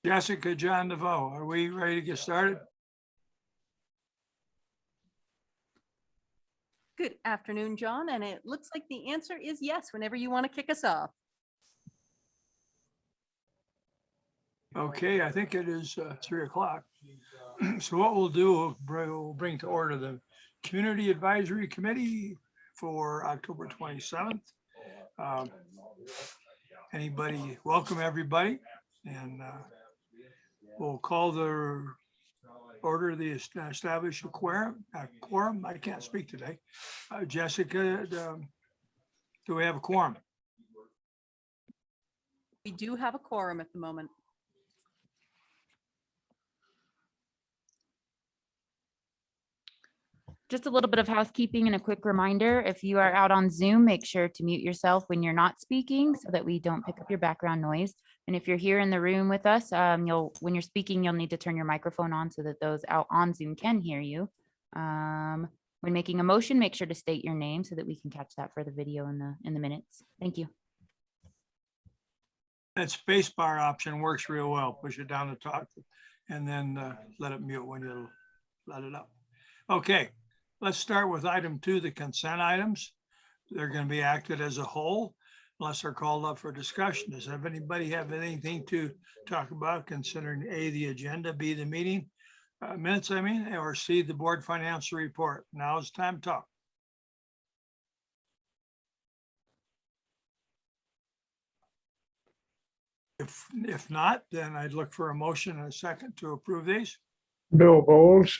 Jessica, John DeVoe, are we ready to get started? Good afternoon, John, and it looks like the answer is yes, whenever you want to kick us off. Okay, I think it is 3 o'clock. So what we'll do, we'll bring to order the Community Advisory Committee for October 27th. Anybody, welcome everybody. And we'll call the order the establish a quorum. I can't speak today. Jessica, do we have a quorum? We do have a quorum at the moment. Just a little bit of housekeeping and a quick reminder, if you are out on Zoom, make sure to mute yourself when you're not speaking so that we don't pick up your background noise. And if you're here in the room with us, when you're speaking, you'll need to turn your microphone on so that those out on Zoom can hear you. When making a motion, make sure to state your name so that we can catch that for the video in the minutes. Thank you. That space bar option works real well. Push it down to talk and then let it mute when you let it up. Okay. Let's start with item 2, the consent items. They're going to be acted as a whole unless they're called up for discussion. Does anybody have anything to talk about considering A, the agenda, B, the meeting minutes, or C, the board financial report? Now it's time to talk. If not, then I'd look for a motion and a second to approve these. Bill Bowles,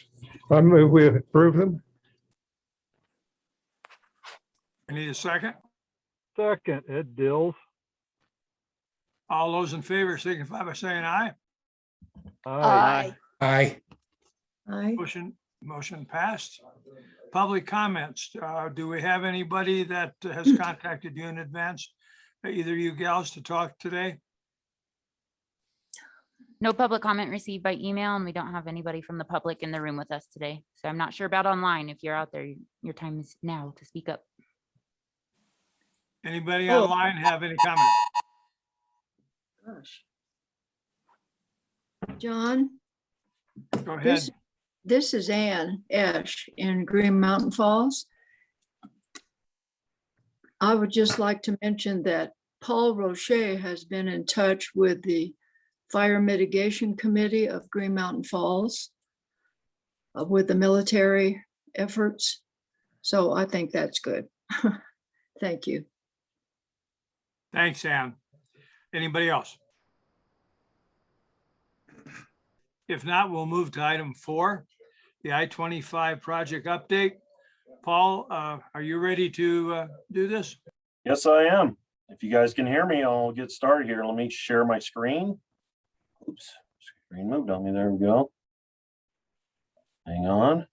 I move we approve them. I need a second. Second, Ed Dills. All those in favor signify by saying aye. Aye. Aye. Aye. Motion passed. Public comments. Do we have anybody that has contacted you in advance? Either you gals to talk today? No public comment received by email, and we don't have anybody from the public in the room with us today. So I'm not sure about online. If you're out there, your time is now to speak up. Anybody online have any comments? Gosh. John, Go ahead. this is Ann Esch in Green Mountain Falls. I would just like to mention that Paul Roche has been in touch with the Fire Mitigation Committee of Green Mountain Falls with the military efforts. So I think that's good. Thank you. Thanks, Ann. Anybody else? If not, we'll move to item 4, the I-25 project update. Paul, are you ready to do this? Yes, I am. If you guys can hear me, I'll get started here. Let me share my screen. Oops, screen moved on me. There we go. Hang on.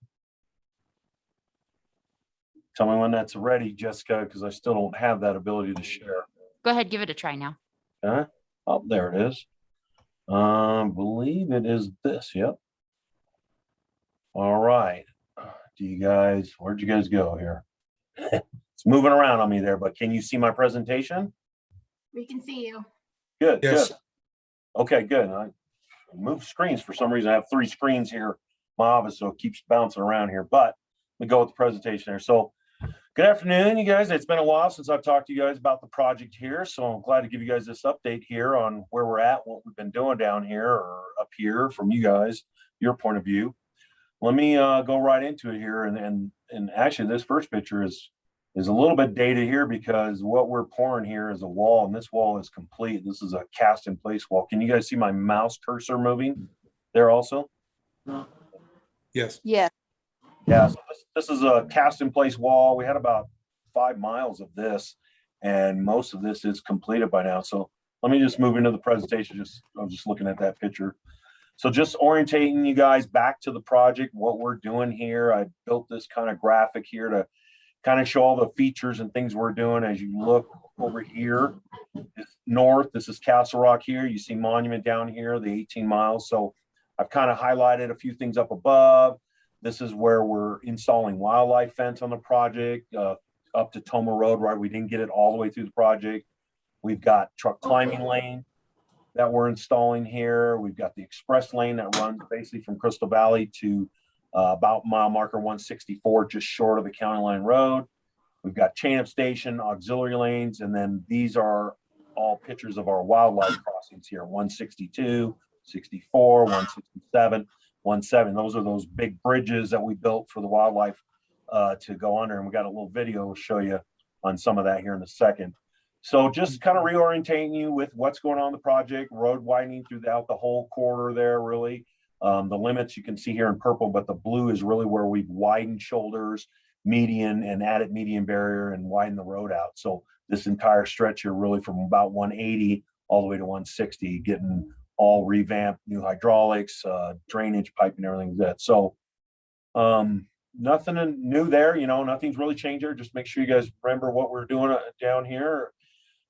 Tell me when that's ready, Jessica, because I still don't have that ability to share. Go ahead, give it a try now. Okay. Oh, there it is. Believe it is this. Yep. All right. Where'd you guys go here? It's moving around on me there, but can you see my presentation? We can see you. Good, Yes. good. Okay, good. I moved screens for some reason. I have 3 screens here in my office, so it keeps bouncing around here. But we go with the presentation there. So good afternoon, you guys. It's been a while since I've talked to you guys about the project here. So I'm glad to give you guys this update here on where we're at, what we've been doing down here or up here from you guys, your point of view. Let me go right into it here. And actually this first picture is a little bit dated here because what we're pouring here is a wall, and this wall is complete. This is a cast in place wall. Can you guys see my mouse cursor moving there also? Yes. Yeah. Yeah, so this is a cast in place wall. We had about 5 miles of this, and most of this is completed by now. So let me just move into the presentation. I'm just looking at that picture. So just orientating you guys back to the project, what we're doing here. I built this kind of graphic here to kind of show all the features and things we're doing. As you look over here, north, this is Castle Rock here. You see Monument down here, the 18 miles. So I've kind of highlighted a few things up above. This is where we're installing wildlife fence on the project, up to Toma Road, right? We didn't get it all the way through the project. We've got truck climbing lane that we're installing here. We've got the express lane that runs basically from Crystal Valley to about mile marker 164, just short of the county line road. We've got chain up station, auxiliary lanes, and then these are all pictures of our wildlife crossings here, 162, 64, 167, 17. Those are those big bridges that we built for the wildlife to go under. And we got a little video we'll show you on some of that here in a second. So just kind of reorientating you with what's going on in the project, road widening throughout the whole corridor there, really. The limits you can see here in purple, but the blue is really where we've widened shoulders, median and added median barrier and widened the road out. So this entire stretch here really from about 180 all the way to 160, getting all revamped, new hydraulics, drainage pipe and everything like that. So nothing new there, you know, nothing's really changed there. Just make sure you guys remember what we're doing down here.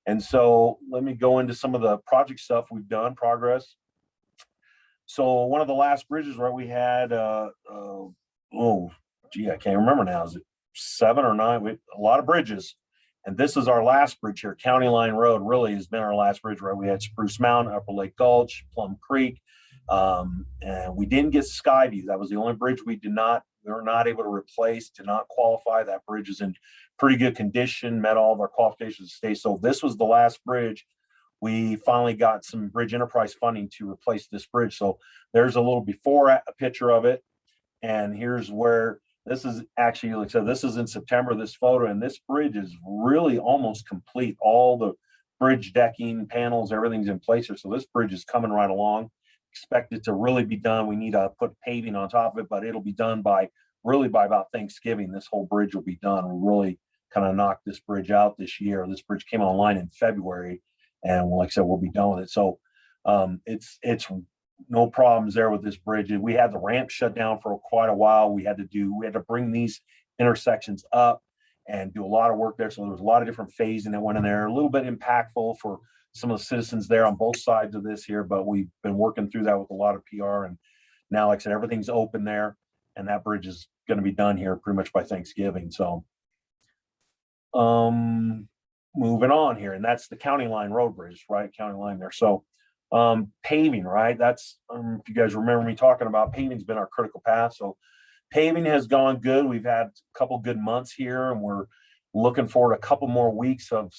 And so let me go into some of the project stuff we've done, progress. So one of the last bridges where we had, I can't remember now. Is it 7 or 9? A lot of bridges. And this is our last bridge here. County Line Road really has been our last bridge where we had Spruce Mountain, Upper Lake Gulch, Plum Creek. And we didn't get Skyview. That was the only bridge we were not able to replace, did not qualify. That bridge is in pretty good condition, met all of our qualifications to stay. So this was the last bridge. We finally got some bridge enterprise funding to replace this bridge. So there's a little before a picture of it. And here's where this is actually, like I said, this is in September, this photo, and this bridge is really almost complete. All the bridge decking, panels, everything's in place here. So this bridge is coming right along. Expect it to really be done. We need to put paving on top of it, but it'll be done by about Thanksgiving. This whole bridge will be done. We really kind of knocked this bridge out this year. This bridge came online in February. And like I said, we'll be done with it. So it's no problems there with this bridge. We had the ramp shut down for quite a while. We had to bring these intersections up and do a lot of work there. So there was a lot of different phasing that went in there, a little bit impactful for some of the citizens there on both sides of this here, but we've been working through that with a lot of PR. And now, like I said, everything's open there and that bridge is going to be done here pretty much by Thanksgiving. So, moving on here, and that's the County Line Road Bridge, right? County Line there. So paving, right? That's if you guys remember me talking about paving's been our critical path. So paving has gone good. We've had a couple good months here, and we're looking forward to a couple more weeks of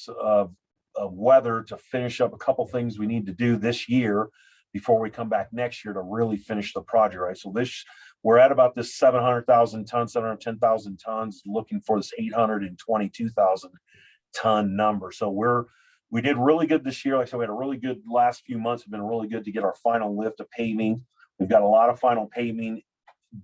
weather to finish up a couple things we need to do this year before we come back next year to really finish the project, right? So we're at about this 700,000 tons, 710,000 tons, looking for this 822,000 ton number. So we did really good this year. Like I said, we had a really good last few months have been really good to get our final lift of paving. We've got a lot of final paving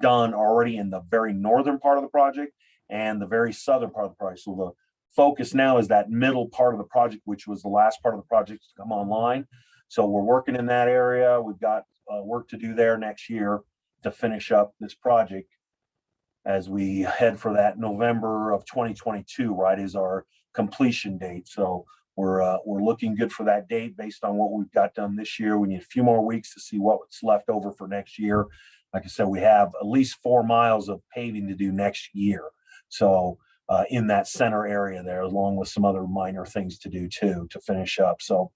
done already in the very northern part of the project and the very southern part of the project. So the focus now is that middle part of the project, which was the last part of the project to come online. So we're working in that area. We've got work to do there next year to finish up this project as we head for that November of 2022, right, is our completion date. So we're looking good for that date based on what we've got done this year. We need a few more weeks to see what's left over for next year. Like I said, we have at least 4 miles of paving to do next year. So in that center area there, along with some other minor things to do too, to finish up. So,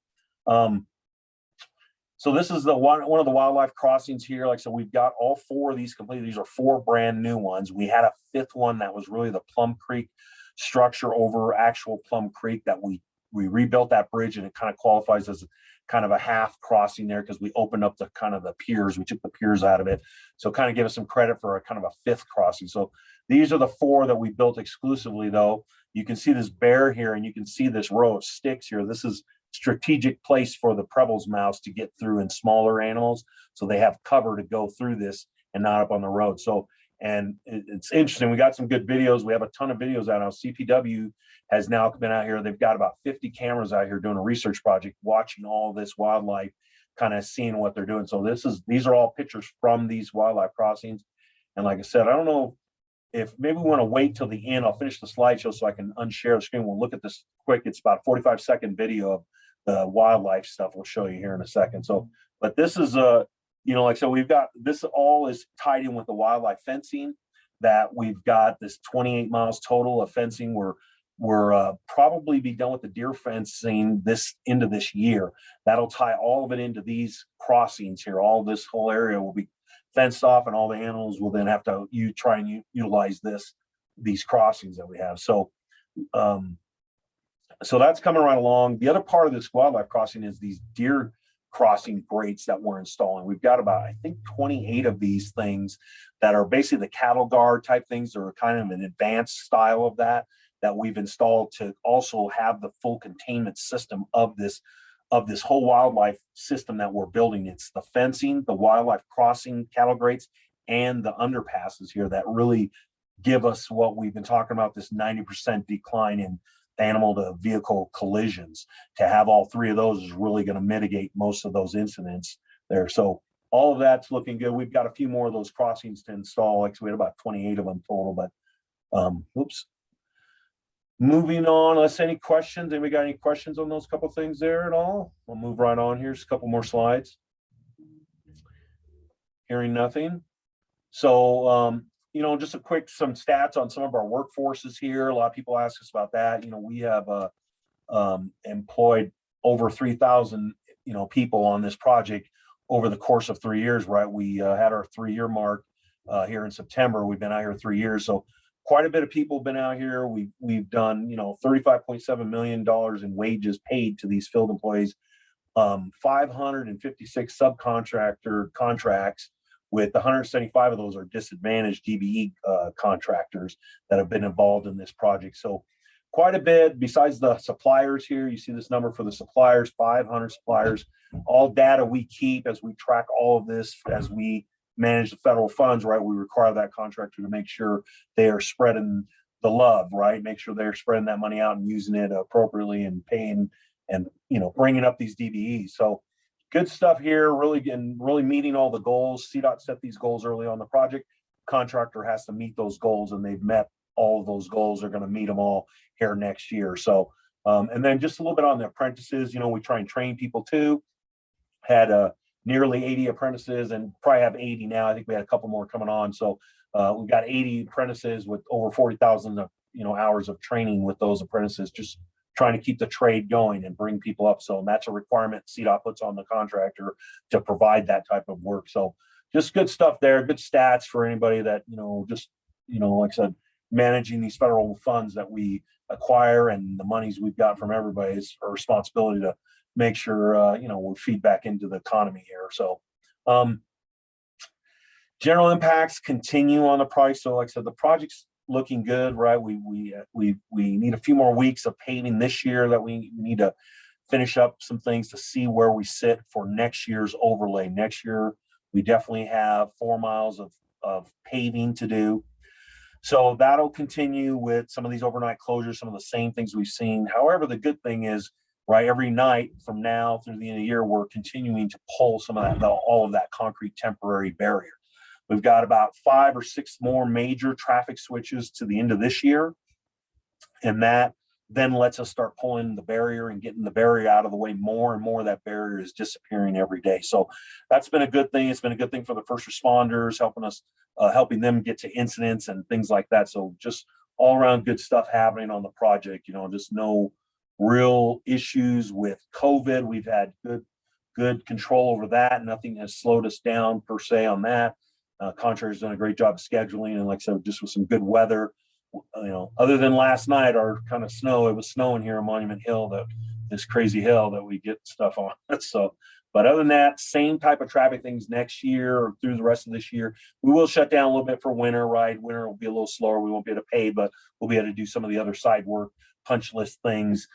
so this is the one of the wildlife crossings here. Like I said, we've got all 4 of these completed. These are 4 brand new ones. We had a 5th one that was really the Plum Creek structure over actual Plum Creek that we rebuilt that bridge, and it kind of qualifies as kind of a half crossing there because we opened up the kind of the piers. We took the piers out of it. So kind of give us some credit for a kind of a 5th crossing. So these are the 4 that we built exclusively though. You can see this bear here and you can see this row of sticks here. This is strategic place for the Preble's mouse to get through in smaller animals. So they have cover to go through this and not up on the road. So, and it's interesting. We got some good videos. We have a ton of videos out now. CPW has now been out here. They've got about 50 cameras out here doing a research project, watching all this wildlife kind of seeing what they're doing. So these are all pictures from these wildlife crossings. And like I said, I don't know if maybe we want to wait till the end. I'll finish the slideshow so I can unshare the screen. We'll look at this quick. It's about a 45-second video of the wildlife stuff. We'll show you here in a second. So, but this is like I said, we've got this all is tied in with the wildlife fencing that we've got this 28 miles total of fencing. We're probably be done with the deer fencing this end of this year. That'll tie all of it into these crossings here. All this whole area will be fenced off, and all the animals will then have to try and utilize these crossings that we have. So so that's coming right along. The other part of this wildlife crossing is these deer crossing grates that we're installing. We've got about, I think, 28 of these things that are basically the cattle guard type things, or kind of an advanced style of that we've installed to also have the full containment system of this whole wildlife system that we're building. It's the fencing, the wildlife crossing cattle grates, and the underpasses here that really give us what we've been talking about, this 90% decline in animal to vehicle collisions. To have all three of those is really going to mitigate most of those incidents there. So all of that's looking good. We've got a few more of those crossings to install. Like, so we had about 28 of them total, but oops. Moving on, let's any questions. Anybody got any questions on those couple things there at all? We'll move right on. Here's a couple more slides. Hearing nothing. So, just a quick, some stats on some of our workforces here. A lot of people ask us about that. We have employed over 3,000, people on this project over the course of 3 years, right? We had our 3-year mark here in September. We've been out here 3 years. So quite a bit of people have been out here. We've done, $35.7 million in wages paid to these field employees, 556 subcontractor contracts, with 175 of those are disadvantaged DBE contractors that have been involved in this project. So quite a bit. Besides the suppliers here, you see this number for the suppliers, 500 suppliers, all data we keep as we track all of this as we manage the federal funds, right? We require that contractor to make sure they are spreading the love, right? Make sure they're spreading that money out and using it appropriately and paying and, bringing up these DBEs. So good stuff here, really meeting all the goals. CDOT set these goals early on the project. Contractor has to meet those goals, and they've met all of those goals. They're going to meet them all here next year. So, and then just a little bit on the apprentices, we try and train people too. Had nearly 80 apprentices, and probably have 80 now. I think we had a couple more coming on. So we've got 80 apprentices with over 40,000 hours of training with those apprentices, just trying to keep the trade going and bring people up. So that's a requirement CDOT puts on the contractor to provide that type of work. So just good stuff there, good stats for anybody that, like I said, managing these federal funds that we acquire and the monies we've got from everybody is our responsibility to make sure, we feed back into the economy here. So general impacts continue on the price. So like I said, the project's looking good, right? We need a few more weeks of paving this year that we need to finish up some things to see where we sit for next year's overlay. Next year, we definitely have 4 miles of paving to do. So that'll continue with some of these overnight closures, some of the same things we've seen. However, the good thing is, right, every night from now through the end of the year, we're continuing to pull some of that, all of that concrete temporary barrier. We've got about 5 or 6 more major traffic switches to the end of this year. And that then lets us start pulling the barrier and getting the barrier out of the way. More and more of that barrier is disappearing every day. So that's been a good thing. It's been a good thing for the first responders, helping them get to incidents and things like that. So just all around good stuff happening on the project, just no real issues with COVID. We've had good control over that. Nothing has slowed us down per se on that. Contractor's done a great job of scheduling, and like I said, just with some good weather, other than last night, our kind of snow, it was snowing here on Monument Hill, this crazy hill that we get stuff on. So, but other than that, same type of traffic things next year or through the rest of this year. We will shut down a little bit for winter, right? Winter will be a little slower. We won't be able to pay, but we'll be able to do some of the other side work, punch list things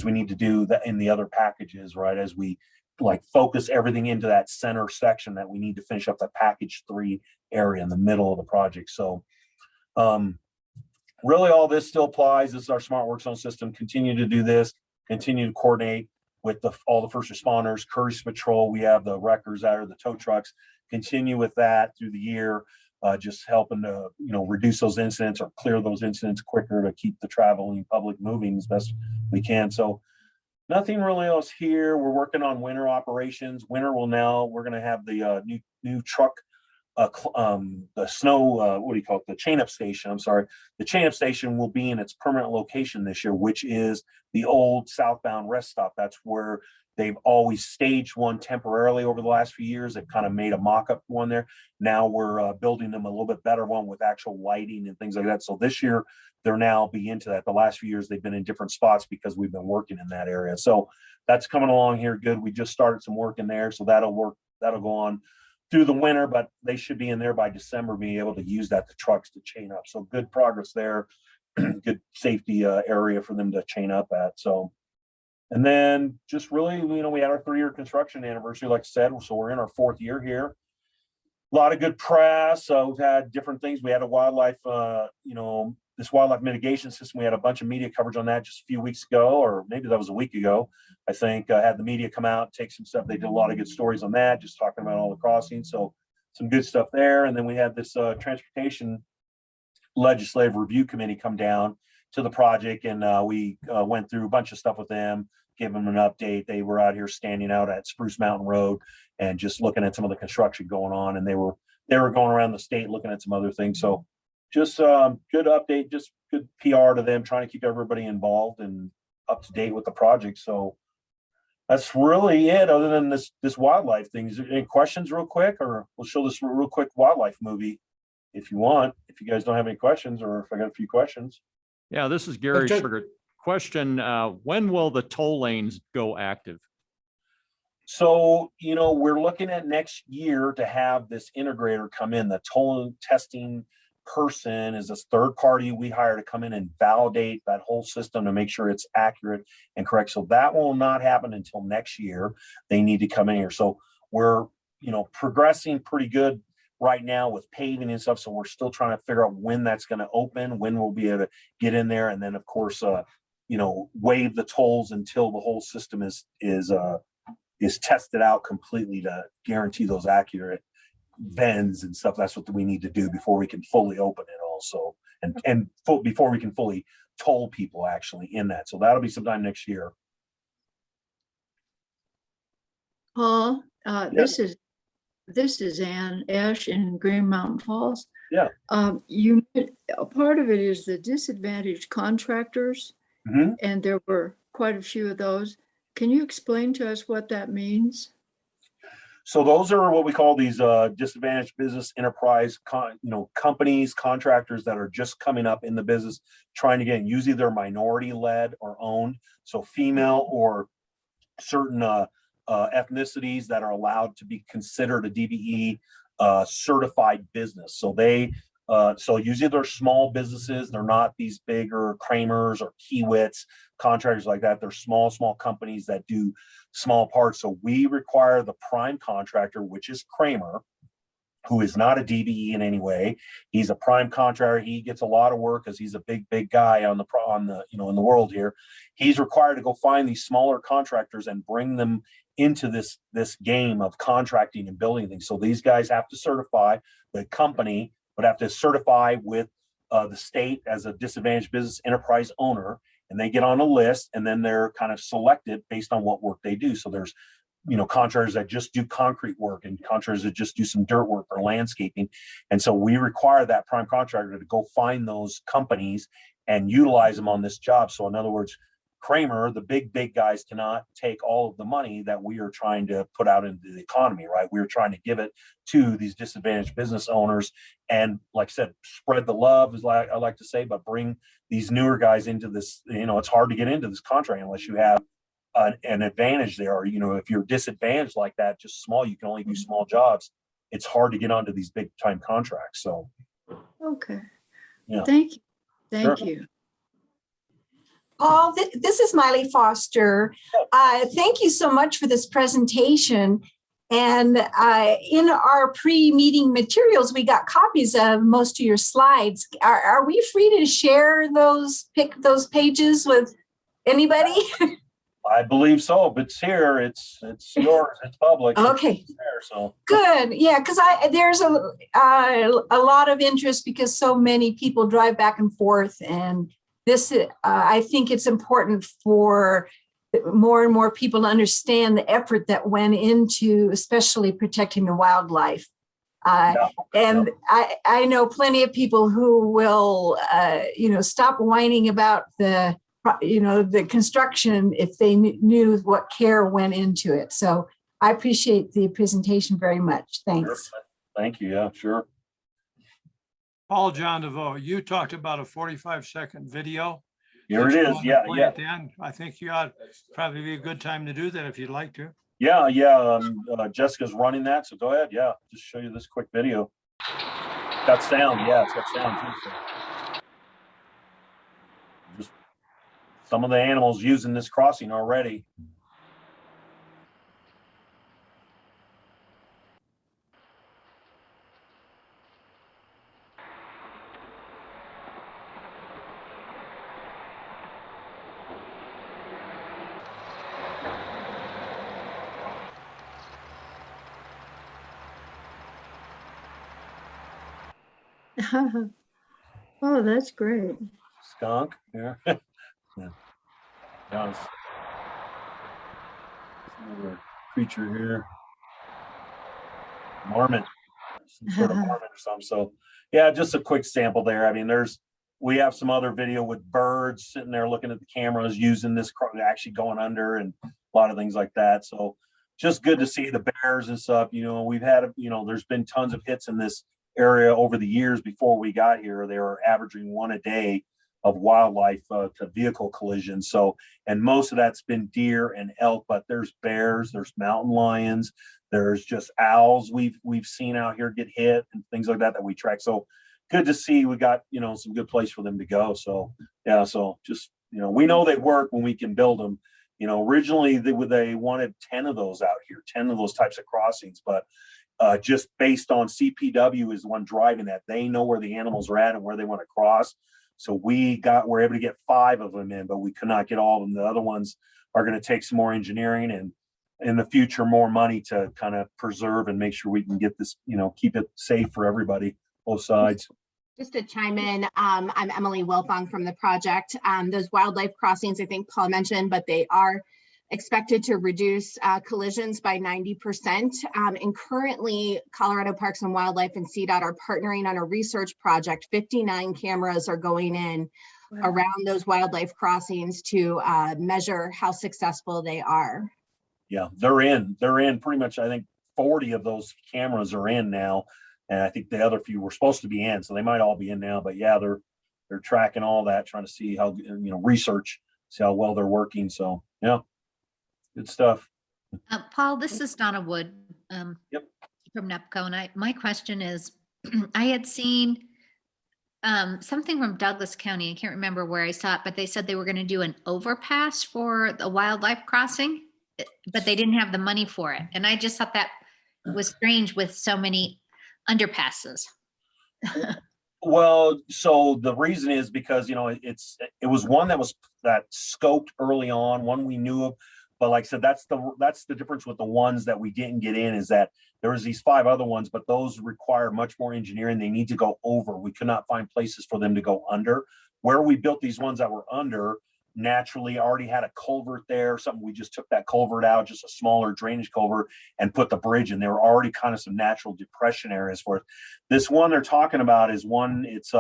we need to do that in the other packages, right? As we focus everything into that center section that we need to finish up the package 3 area in the middle of the project. So really all this still applies. This is our smart work zone system. Continue to do this, continue to coordinate with all the first responders, courtesy patrol. We have the wreckers out of the tow trucks, continue with that through the year, just helping to, reduce those incidents or clear those incidents quicker to keep the traveling public moving as best we can. So nothing really else here. We're working on winter operations. Winter we're going to have the new truck, the snow, what do you call it? The chain up station. I'm sorry. The chain up station will be in its permanent location this year, which is the old southbound rest stop. That's where they've always staged one temporarily over the last few years. They've kind of made a mock-up one there. Now we're building them a little bit better one with actual lighting and things like that. So this year they're now be into that. The last few years they've been in different spots because we've been working in that area. So that's coming along here good. We just started some work in there, so that'll work. That'll go on through the winter, but they should be in there by December, being able to use that, the trucks to chain up. So good progress there. Good safety area for them to chain up at. So, and then just really, we had our 3-year construction anniversary, like I said, so we're in our 4th year here. A lot of good press. We've had different things. We had a wildlife, this wildlife mitigation system. We had a bunch of media coverage on that just a few weeks ago, or maybe that was a week ago. I think had the media come out, take some stuff. They did a lot of good stories on that, just talking about all the crossings. So some good stuff there. And then we had this transportation legislative review committee come down to the project, and we went through a bunch of stuff with them, gave them an update. They were out here standing out at Spruce Mountain Road and just looking at some of the construction going on, and they were going around the state looking at some other things. So just good update, just good PR to them, trying to keep everybody involved and up to date with the project. So that's really it, other than this wildlife thing. Is there any questions real quick, or we'll show this real quick wildlife movie if you want, if you guys don't have any questions, or if I got a few questions. Yeah, this is Gary Okay. Sugar. Question, when will the toll lanes go active? So, we're looking at next year to have this integrator come in. The toll testing person is this third party we hire to come in and validate that whole system to make sure it's accurate and correct. So that will not happen until next year. They need to come in here. So we're, progressing pretty good right now with paving and stuff. So we're still trying to figure out when that's going to open, when we'll be able to get in there. And then of course, waive the tolls until the whole system is tested out completely to guarantee those accurate vends and stuff. That's what we need to do before we can fully open it also, and before we can fully toll people actually in that. So that'll be sometime next year. Paul, this is Ann Ash in Green Mountain Falls. Yeah. A part of it is the disadvantaged contractors, Mhm. and there were quite a few of those. Can you explain to us what that means? So those are what we call these disadvantaged business enterprise, companies, contractors that are just coming up in the business, trying to get in. Usually they're minority led or owned, so female or certain ethnicities that are allowed to be considered a DBE certified business. So so usually they're small businesses. They're not these bigger Kramers or Kiewitz contractors like that. They're small companies that do small parts. So we require the prime contractor, which is Kramer, who is not a DBE in any way. He's a prime contractor. He gets a lot of work because he's a big guy in the world here. He's required to go find these smaller contractors and bring them into this game of contracting and building things. So these guys have to certify the company, but have to certify with the state as a disadvantaged business enterprise owner, and they get on a list, and then they're kind of selected based on what work they do. So there's, contractors that just do concrete work and contractors that just do some dirt work or landscaping. And so we require that prime contractor to go find those companies and utilize them on this job. So in other words, Kramer, the big guys, cannot take all of the money that we are trying to put out into the economy, right? We're trying to give it to these disadvantaged business owners, and like I said, spread the love, is like I like to say, but bring these newer guys into this. It's hard to get into this contract unless you have an advantage there, or if you're disadvantaged like that, just small, you can only do small jobs. It's hard to get onto these big time contracts. So, Okay. Yeah. Thank you. Thank Sure. you. Paul, this is Miley Foster. Thank you so much for this presentation. And in our pre-meeting materials, we got copies of most of your slides. Are we free to share those pages with anybody? I believe so, but it's here, it's yours, it's public. Okay. It's there, so. Good, yeah, because there's a lot of interest because so many people drive back and forth, and this I think it's important for more and more people to understand the effort that went into, especially protecting the wildlife. And I know plenty of people who will, stop whining about the construction if they knew what care went into it. So I appreciate the presentation very much. Thanks. Sure. Thank you. Yeah, sure. Paul John DeVoe, you talked about a 45-second video. Here that it you is. wanted to Yeah, play yeah. At the end. I think you ought probably be a good time to do that if you'd like to. Yeah. Jessica's running that, so go ahead. Yeah, just show you this quick video. Got sound. Yeah, it's got sound too. So. Just some of the animals using this crossing already. Oh, that's great. Skunk. Yeah. Yeah. Nice. Another creature here. Marmot. Some sort of marmot or something. So yeah, just a quick sample there. I mean, we have some other video with birds sitting there looking at the cameras using this actually going under and a lot of things like that. So just good to see the bears and stuff. We've had, there's been tons of hits in this area over the years before we got here. They were averaging one a day of wildlife to vehicle collisions. So, and most of that's been deer and elk, but there's bears, there's mountain lions, there's just owls we've seen out here get hit and things like that we track. So good to see we got, some good place for them to go. So yeah, so just, we know they work when we can build them. Originally they wanted 10 of those out here, 10 of those types of crossings, but just based on CPW is the one driving that. They know where the animals are at and where they want to cross. So we're able to get 5 of them in, but we could not get all of them. The other ones are going to take some more engineering and in the future, more money to kind of preserve and make sure we can get this, keep it safe for everybody, both sides. Just to chime in, I'm Emily Wilfong from the project. Those wildlife crossings, I think Paul mentioned, but they are expected to reduce collisions by 90%. And currently, Colorado Parks and Wildlife and CDOT are partnering on a research project. 59 cameras are going in around those wildlife crossings to measure how successful they are. Yeah, they're in pretty much. I think 40 of those cameras are in now. And I think the other few were supposed to be in, so they might all be in now. But yeah, they're tracking all that, trying to see how, research, see how well they're working. So yeah, good stuff. Paul, this is Donna Wood Yep. from NEPCO. And my question is, I had seen something from Douglas County. I can't remember where I saw it, but they said they were going to do an overpass for the wildlife crossing, but they didn't have the money for it. And I just thought that was strange with so many underpasses. Well, so the reason is because, it was one that scoped early on, one we knew of. But like I said, that's the difference with the ones that we didn't get in, is that there was these 5 other ones, but those require much more engineering. They need to go over. We could not find places for them to go under. Where we built these ones that were under, naturally already had a culvert there, something. We just took that culvert out, just a smaller drainage culvert, and put the bridge in. There were already kind of some natural depression areas for it. This one they're talking about is one, it's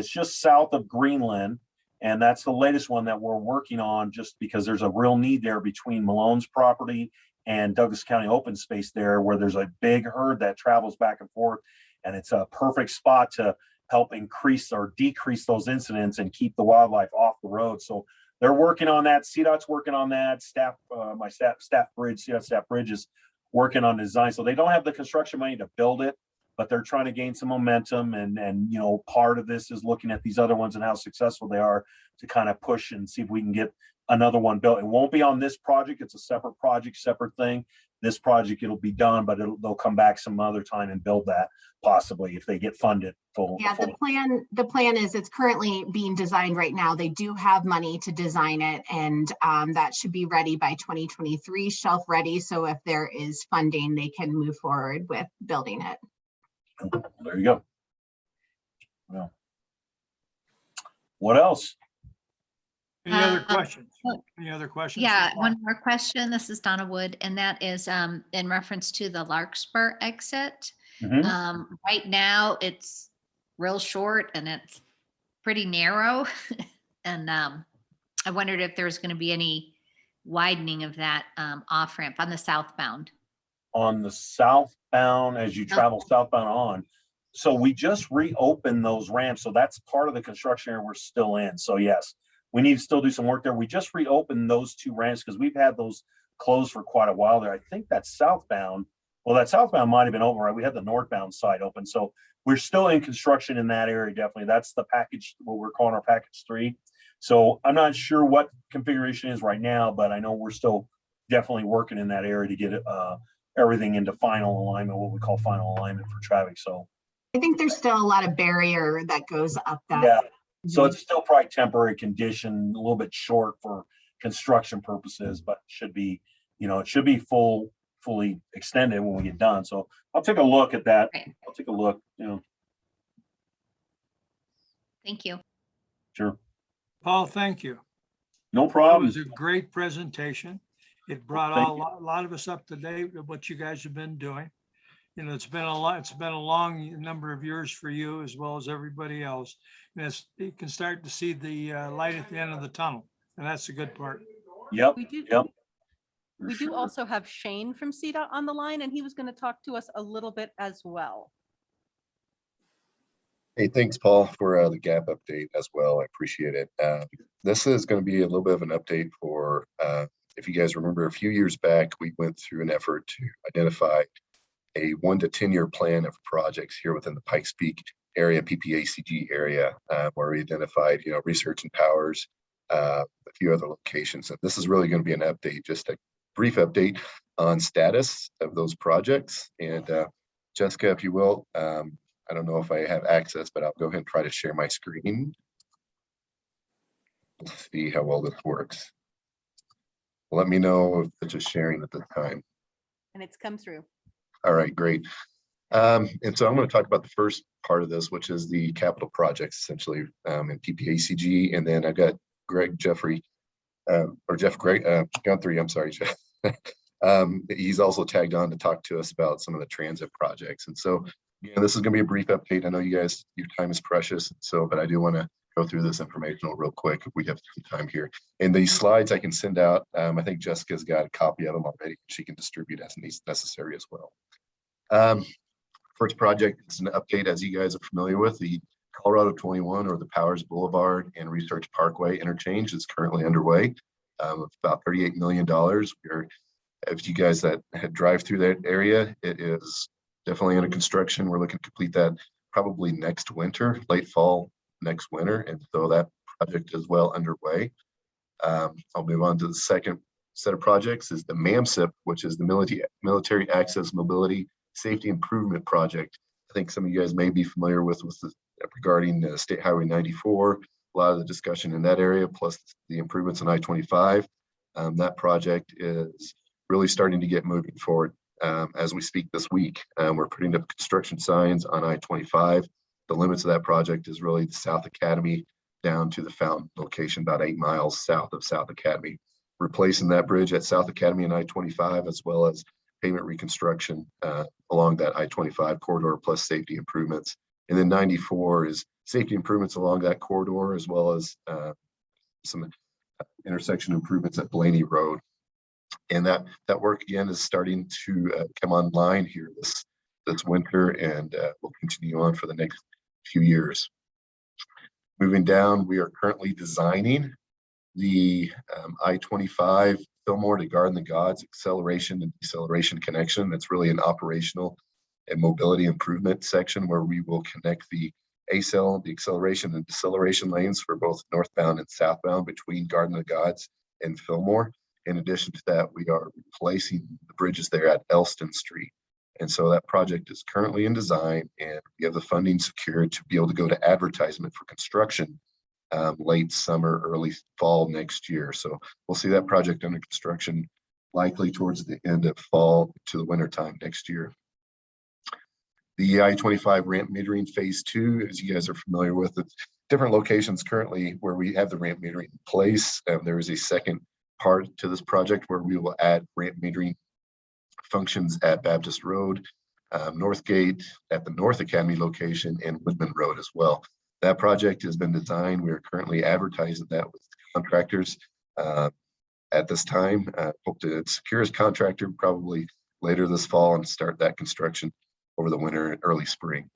just south of Greenland. And that's the latest one that we're working on, just because there's a real need there between Malone's property and Douglas County open space there, where there's a big herd that travels back and forth. And it's a perfect spot to help increase or decrease those incidents and keep the wildlife off the road. So they're working on that. CDOT's working on that. My staff bridge, CDOT staff bridge is working on design. So they don't have the construction money to build it, but they're trying to gain some momentum. And part of this is looking at these other ones and how successful they are to kind of push and see if we can get another one built. It won't be on this project. It's a separate project, separate thing. this project, it'll be done, but they'll come back some other time and build that possibly if they get funded full. Yeah, the plan is it's currently being designed right now. They do have money to design it, and that should be ready by 2023, shelf ready. So if there is funding, they can move forward with building it. There you go. Well, what else? Any other Um, questions? well, Any other questions? Yeah, one more question. This is Donna Wood, and that is in reference to the Larkspur exit. Mhm. Right now, it's real short and it's pretty narrow. And I wondered if there's going to be any widening of that off ramp on the southbound. On the southbound, as you travel southbound on. So we just reopened those ramps. So that's part of the construction area we're still in. So yes, we need to still do some work there. We just reopened those 2 ramps because we've had those closed for quite a while there. I think that's southbound. Well, that southbound might have been open, right? We had the northbound side open. So we're still in construction in that area, definitely. That's the package, what we're calling our package 3. So I'm not sure what configuration is right now, but I know we're still definitely working in that area to get everything into final alignment, what we call final alignment for traffic. So I think there's still a lot of barrier that goes up that. yeah, so it's still probably temporary condition, a little bit short for construction purposes, but should be, it should be fully extended when we get done. So I'll take a look at that. Right. I'll take a look, Thank you. Sure. Paul, thank you. No It problem. was a great presentation. It brought Thank a lot of us up to date with what you guys have been doing. It's been a long number of years for you as well as everybody else. And you can start to see the light at the end of the tunnel, and that's the good part. Yep. We do, Yep. we do also have Shane from CETA on the line, and he was going to talk to us a little bit as well. Hey, thanks, Paul, for the gap update as well. I appreciate it. This is going to be a little bit of an update for, if you guys remember, a few years back, we went through an effort to identify a 1 to 10 year plan of projects here within the Pikes Peak area, PPACG area, where we identified, research and powers, a few other locations. And this is really going to be an update, just a brief update on status of those projects. And Jessica, if you will, I don't know if I have access, but I'll go ahead and try to share my screen. Let's see how well this works. Let me know if it's just sharing at the time. And it's come through. All right, great. And so I'm going to talk about the first part of this, which is the capital projects, essentially, in PPACG. And then I've got Greg Jeffrey, or Jeff Guthrie, I'm sorry, Jeff. He's also tagged on to talk to us about some of the transit projects. And so, this is going to be a brief update. I know you guys, your time is precious. So, but I do want to go through this information real quick if we have some time here. And these slides I can send out. I think Jessica's got a copy of them already. She can distribute as necessary as well. First project is an update, as you guys are familiar with, the Colorado 21 or the Powers Boulevard and Research Parkway interchange is currently underway. It's about $38 million. If you guys that drive through that area, it is definitely under construction. We're looking to complete that probably next winter, late fall next winter. And so that project is well underway. I'll move on to the second set of projects is the MAMSIP, which is the Military Access Mobility Safety Improvement Project. I think some of you guys may be familiar with this regarding State Highway 94, a lot of the discussion in that area, plus the improvements on I-25. That project is really starting to get moving forward as we speak this week. We're putting up construction signs on I-25. The limits of that project is really the South Academy down to the Fountain location, about 8 miles south of South Academy. Replacing that bridge at South Academy and I-25, as well as pavement reconstruction along that I-25 corridor, plus safety improvements. And then 94 is safety improvements along that corridor, as well as some intersection improvements at Blaney Road. And that work again is starting to come online here this winter, and will continue on for the next few years. Moving down, we are currently designing the I-25 Fillmore to Garden the Gods acceleration and deceleration connection. That's really an operational and mobility improvement section where we will connect the ACEL, the acceleration and deceleration lanes for both northbound and southbound between Garden of the Gods and Fillmore. In addition to that, we are replacing the bridges there at Elston Street. And so that project is currently in design, and we have the funding secured to be able to go to advertisement for construction late summer, early fall next year. So we'll see that project under construction likely towards the end of fall to the winter time next year. The I-25 ramp metering phase 2, as you guys are familiar with, it's different locations currently where we have the ramp metering in place. There is a second part to this project where we will add ramp metering functions at Baptist Road, Northgate, at the North Academy location, and Woodman Road as well. That project has been designed. We are currently advertising that with contractors at this time. Hope to secure a contractor probably later this fall and start that construction over the winter and early spring.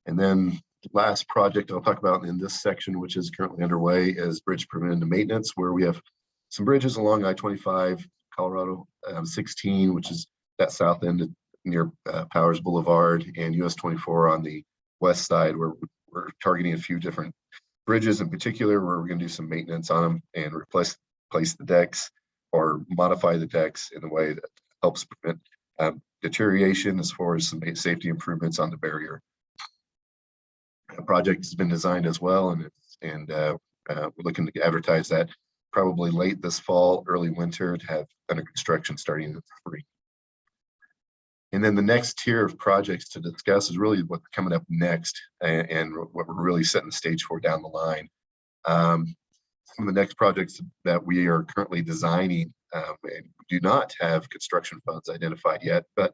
And then the last project I'll talk about in this section, which is currently underway, is bridge preventative maintenance, where we have some bridges along I-25, Colorado 16, which is that south end near Powers Boulevard, and US 24 on the west side, where we're targeting a few different bridges in particular, where we're going to do some maintenance on them and replace the decks or modify the decks in a way that helps prevent deterioration as far as some safety improvements on the barrier. The project has been designed as well, and we're looking to advertise that probably late this fall, early winter, to have under construction starting in the spring. And then the next tier of projects to discuss is really what's coming up next and what we're really setting the stage for down the line. Some of the next projects that we are currently designing and do not have construction funds identified yet, but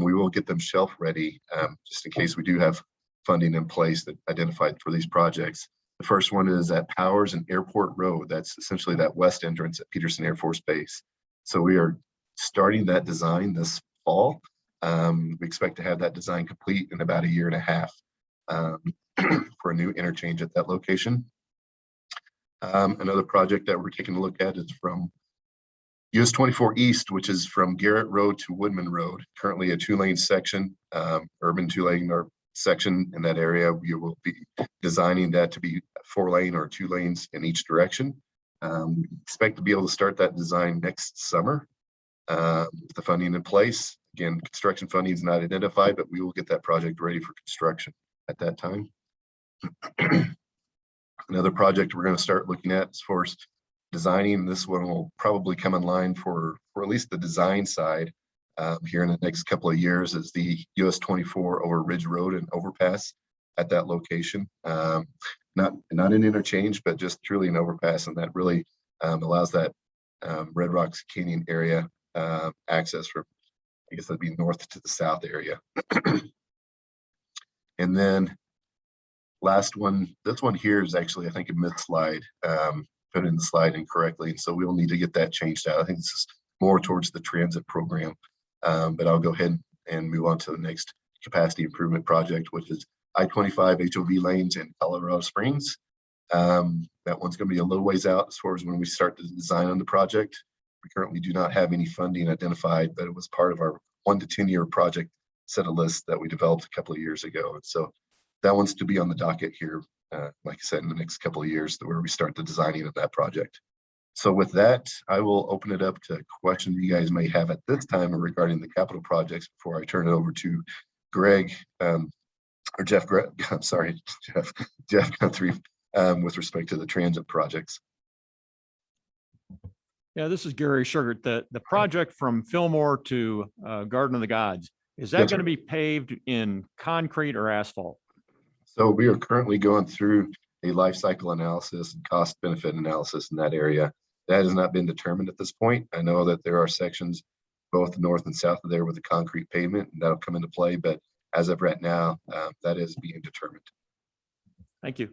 we will get them shelf ready just in case we do have funding in place that identified for these projects. The first one is at Powers and Airport Road. That's essentially that west entrance at Peterson Air Force Base. So we are starting that design this fall. We expect to have that design complete in about 1.5 years for a new interchange at that location. Another project that we're taking a look at is from US 24 East, which is from Garrett Road to Woodman Road, currently a 2-lane section, urban 2-lane or section in that area. We will be designing that to be 4-lane or 2 lanes in each direction. We expect to be able to start that design next summer with the funding in place. Again, construction funding is not identified, but we will get that project ready for construction at that time. Another project we're going to start looking at as far as designing, this one will probably come in line for at least the design side here in the next couple of years, is the US 24 over Ridge Road and Overpass at that location. Not an interchange, but just truly an overpass, and that really allows that Red Rocks Canyon area access from, I guess that'd be north to the south area. And then last one, this one here is actually, I think, a mid slide, put in the slide incorrectly. And so we'll need to get that changed out. I think this is more towards the transit program, but I'll go ahead and move on to the next capacity improvement project, which is I-25 HOV lanes in Colorado Springs. That one's going to be a little ways out as far as when we start the design on the project. We currently do not have any funding identified, but it was part of our 1 to 10 year project set of lists that we developed a couple of years ago. And so that one's to be on the docket here, like I said, in the next couple of years, where we start the designing of that project. So with that, I will open it up to questions you guys may have at this time regarding the capital projects before I turn it over to Greg, or Jeff, I'm sorry, Jeff Guthrie, with respect to the transit projects. Yeah, this is Gary Sugart. The project from Fillmore to Garden of the Gods, is that going to be paved in concrete or asphalt? So we are currently going through a life cycle analysis and cost benefit analysis in that area. That has not been determined at this point. I know that there are sections both north and south of there with the concrete pavement, and that'll come into play. But as of right now, that is being determined. Thank you.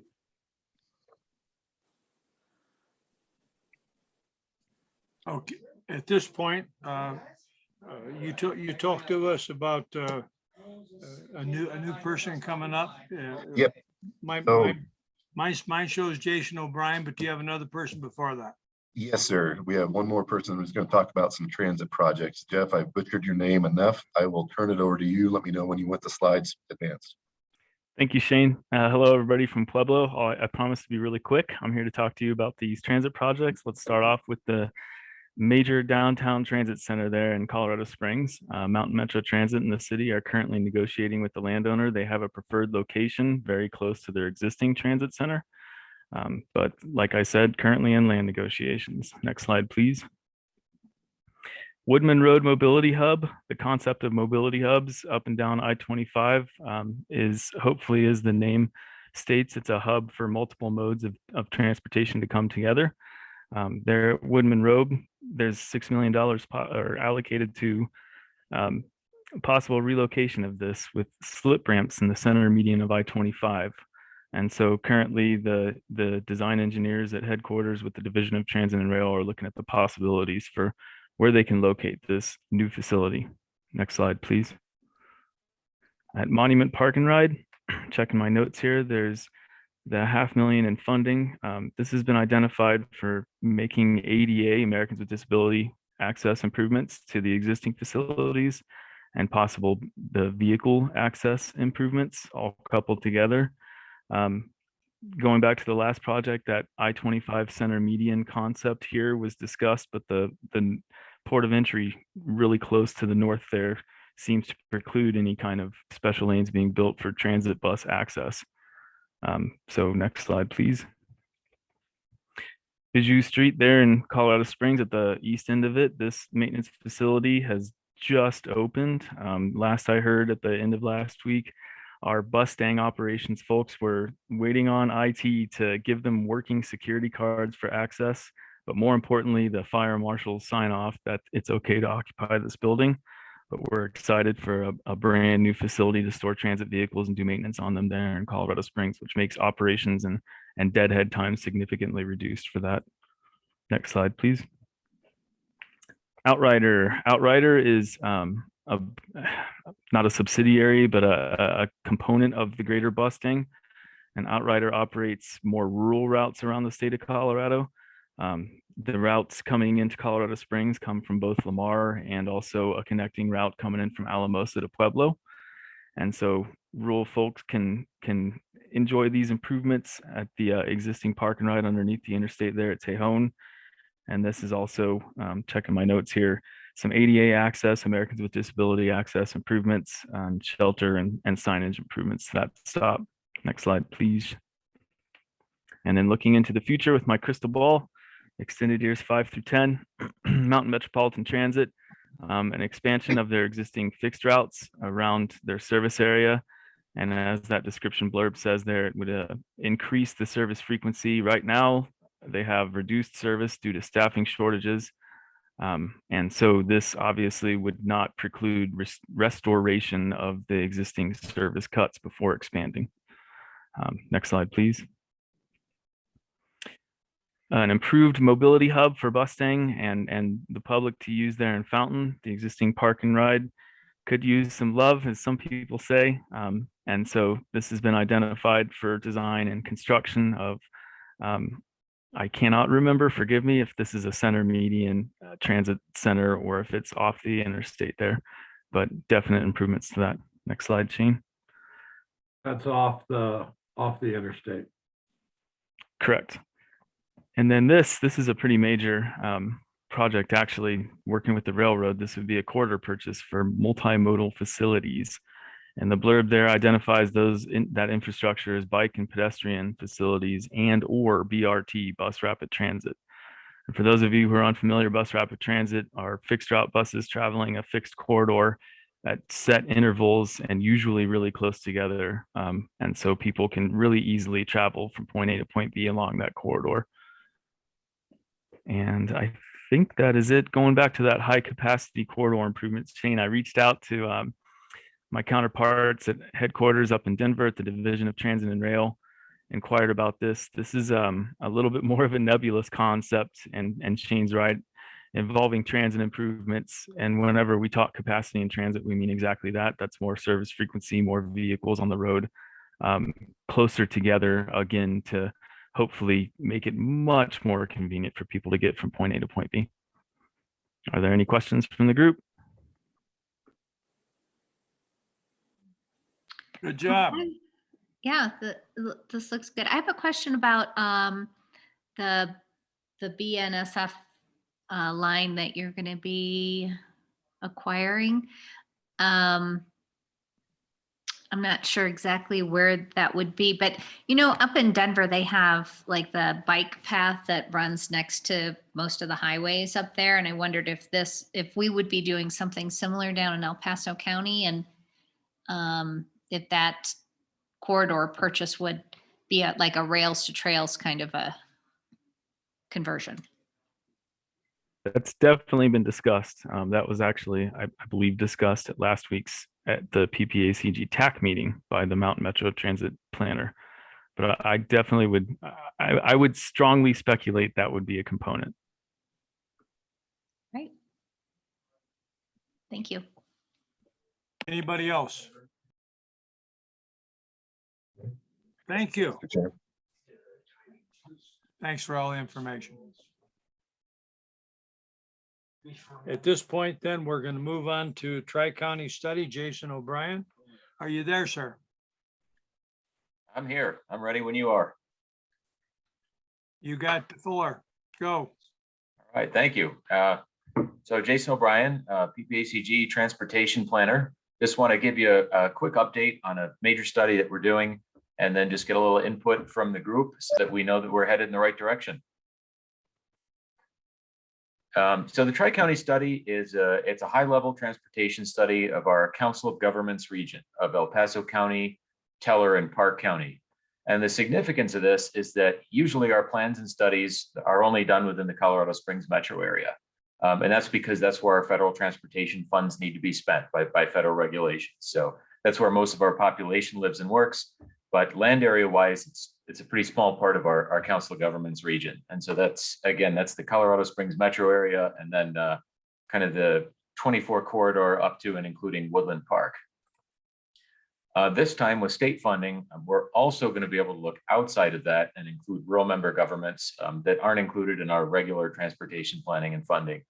Okay, at this point, you talked to us about a new person coming up. Yep. Mine shows Jason O'Brien, but do you have another person before that? Yes, sir. We have one more person who's going to talk about some transit projects. Jeff, I've butchered your name enough. I will turn it over to you. Let me know when you want the slides advanced. Thank you, Shane. Hello, everybody from Pueblo. I promise to be really quick. I'm here to talk to you about these transit projects. Let's start off with the major downtown transit center there in Colorado Springs. Mountain Metro Transit and the city are currently negotiating with the landowner. They have a preferred location very close to their existing transit center. But like I said, currently in land negotiations. Next slide, please. Woodman Road Mobility Hub, the concept of mobility hubs up and down I-25 is hopefully, as the name states, it's a hub for multiple modes of transportation to come together. There at Woodman Road, there's $6 million allocated to possible relocation of this with slip ramps in the center median of I-25. And so currently the design engineers at headquarters with the Division of Transit and Rail are looking at the possibilities for where they can locate this new facility. Next slide, please. At Monument Park and Ride, checking my notes here, there's the $500,000 in funding. This has been identified for making ADA, Americans with Disability access improvements to the existing facilities and possible the vehicle access improvements all coupled together. Going back to the last project, that I-25 center median concept here was discussed, but the port of entry really close to the north there seems to preclude any kind of special lanes being built for transit bus access. So next slide, please. Bijou Street there in Colorado Springs at the east end of it, this maintenance facility has just opened. Last I heard at the end of last week, our bus stang operations folks were waiting on IT to give them working security cards for access, but more importantly, the fire marshals sign off that it's okay to occupy this building. But we're excited for a brand new facility to store transit vehicles and do maintenance on them there in Colorado Springs, which makes operations and deadhead time significantly reduced for that. Next slide, please. Outrider. Outrider is not a subsidiary, but a component of the Greater Bustang. And Outrider operates more rural routes around the state of Colorado. The routes coming into Colorado Springs come from both Lamar and also a connecting route coming in from Alamosa to Pueblo. And so rural folks can enjoy these improvements at the existing park and ride underneath the interstate there at Tejon. And this is also, checking my notes here, some ADA access, Americans with Disability access improvements, shelter and signage improvements to that stop. Next slide, please. And then looking into the future with my crystal ball, extended years 5 through 10, Mountain Metropolitan Transit, an expansion of their existing fixed routes around their service area. And as that description blurb says there, it would increase the service frequency. Right now, they have reduced service due to staffing shortages. And so this obviously would not preclude restoration of the existing service cuts before expanding. Next slide, please. An improved mobility hub for Bustang and the public to use there in Fountain. The existing park and ride could use some love, as some people say. And so this has been identified for design and construction of, I cannot remember, forgive me, if this is a center median transit center or if it's off the interstate there, but definite improvements to that. Next slide, Shane. That's off the interstate. Correct. And then this is a pretty major project, actually working with the railroad. This would be a corridor purchase for multimodal facilities. And the blurb there identifies that infrastructure as bike and pedestrian facilities and or BRT, bus rapid transit. And for those of you who are unfamiliar, bus rapid transit are fixed route buses traveling a fixed corridor at set intervals and usually really close together. And so people can really easily travel from point A to point B along that corridor. And I think that is it. Going back to that high capacity corridor improvements chain, I reached out to my counterparts at headquarters up in Denver at the Division of Transit and Rail, inquired about this. This is a little bit more of a nebulous concept, and Shane's right, involving transit improvements. And whenever we talk capacity in transit, we mean exactly that. That's more service frequency, more vehicles on the road, closer together, again, to hopefully make it much more convenient for people to get from point A to point B. Are there any questions from the group? Good job. Yeah, this looks good. I have a question about the BNSF line that you're going to be acquiring. I'm not sure exactly where that would be, but up in Denver, they have like the bike path that runs next to most of the highways up there. And I wondered if we would be doing something similar down in El Paso County, and if that corridor purchase would be like a rails to trails kind of a conversion. That's definitely been discussed. That was actually, I believe, discussed at last week's at the PPACG TAC meeting by the Mountain Metro Transit Planner. But I definitely would, I would strongly speculate that would be a component. Right. Thank you. Anybody else? Thank you. Thanks for all the information. At this point, then, we're going to move on to Tri-County Study. Jason O'Brien, are you there, sir? I'm here. I'm ready when you are. You got the floor. Go. All right, thank you. So Jason O'Brien, PPACG Transportation Planner. Just want to give you a quick update on a major study that we're doing, and then just get a little input from the group so that we know that we're headed in the right direction. So the Tri-County study is it's a high-level transportation study of our Council of Governments region of El Paso County, Teller, and Park County. And the significance of this is that usually our plans and studies are only done within the Colorado Springs metro area. And that's because that's where our federal transportation funds need to be spent by federal regulations. So that's where most of our population lives and works. But land area wise, it's a pretty small part of our Council of Governments region. And so that's the Colorado Springs metro area, and then kind of the 24 corridor up to and including Woodland Park. This time with state funding, we're also going to be able to look outside of that and include rural member governments that aren't included in our regular transportation planning and funding.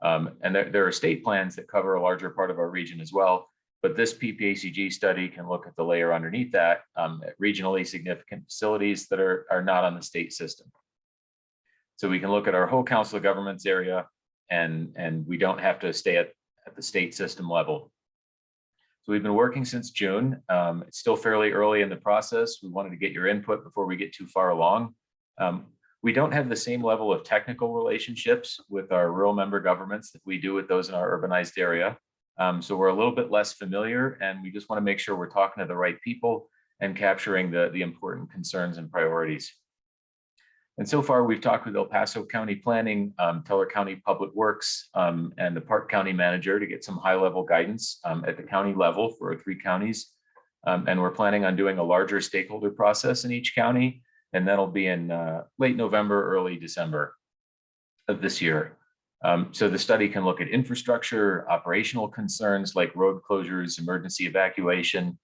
And there are state plans that cover a larger part of our region as well. But this PPACG study can look at the layer underneath that at regionally significant facilities that are not on the state system. So we can look at our whole Council of Governments area, and we don't have to stay at the state system level. So we've been working since June. It's still fairly early in the process. We wanted to get your input before we get too far along. We don't have the same level of technical relationships with our rural member governments that we do with those in our urbanized area. So we're a little bit less familiar, and we just want to make sure we're talking to the right people and capturing the important concerns and priorities. And so far, we've talked with El Paso County Planning, Teller County Public Works, and the Park County Manager to get some high-level guidance at the county level for our 3 counties. And we're planning on doing a larger stakeholder process in each county, and that'll be in late November, early December of this year. So the study can look at infrastructure, operational concerns like road closures, emergency evacuation.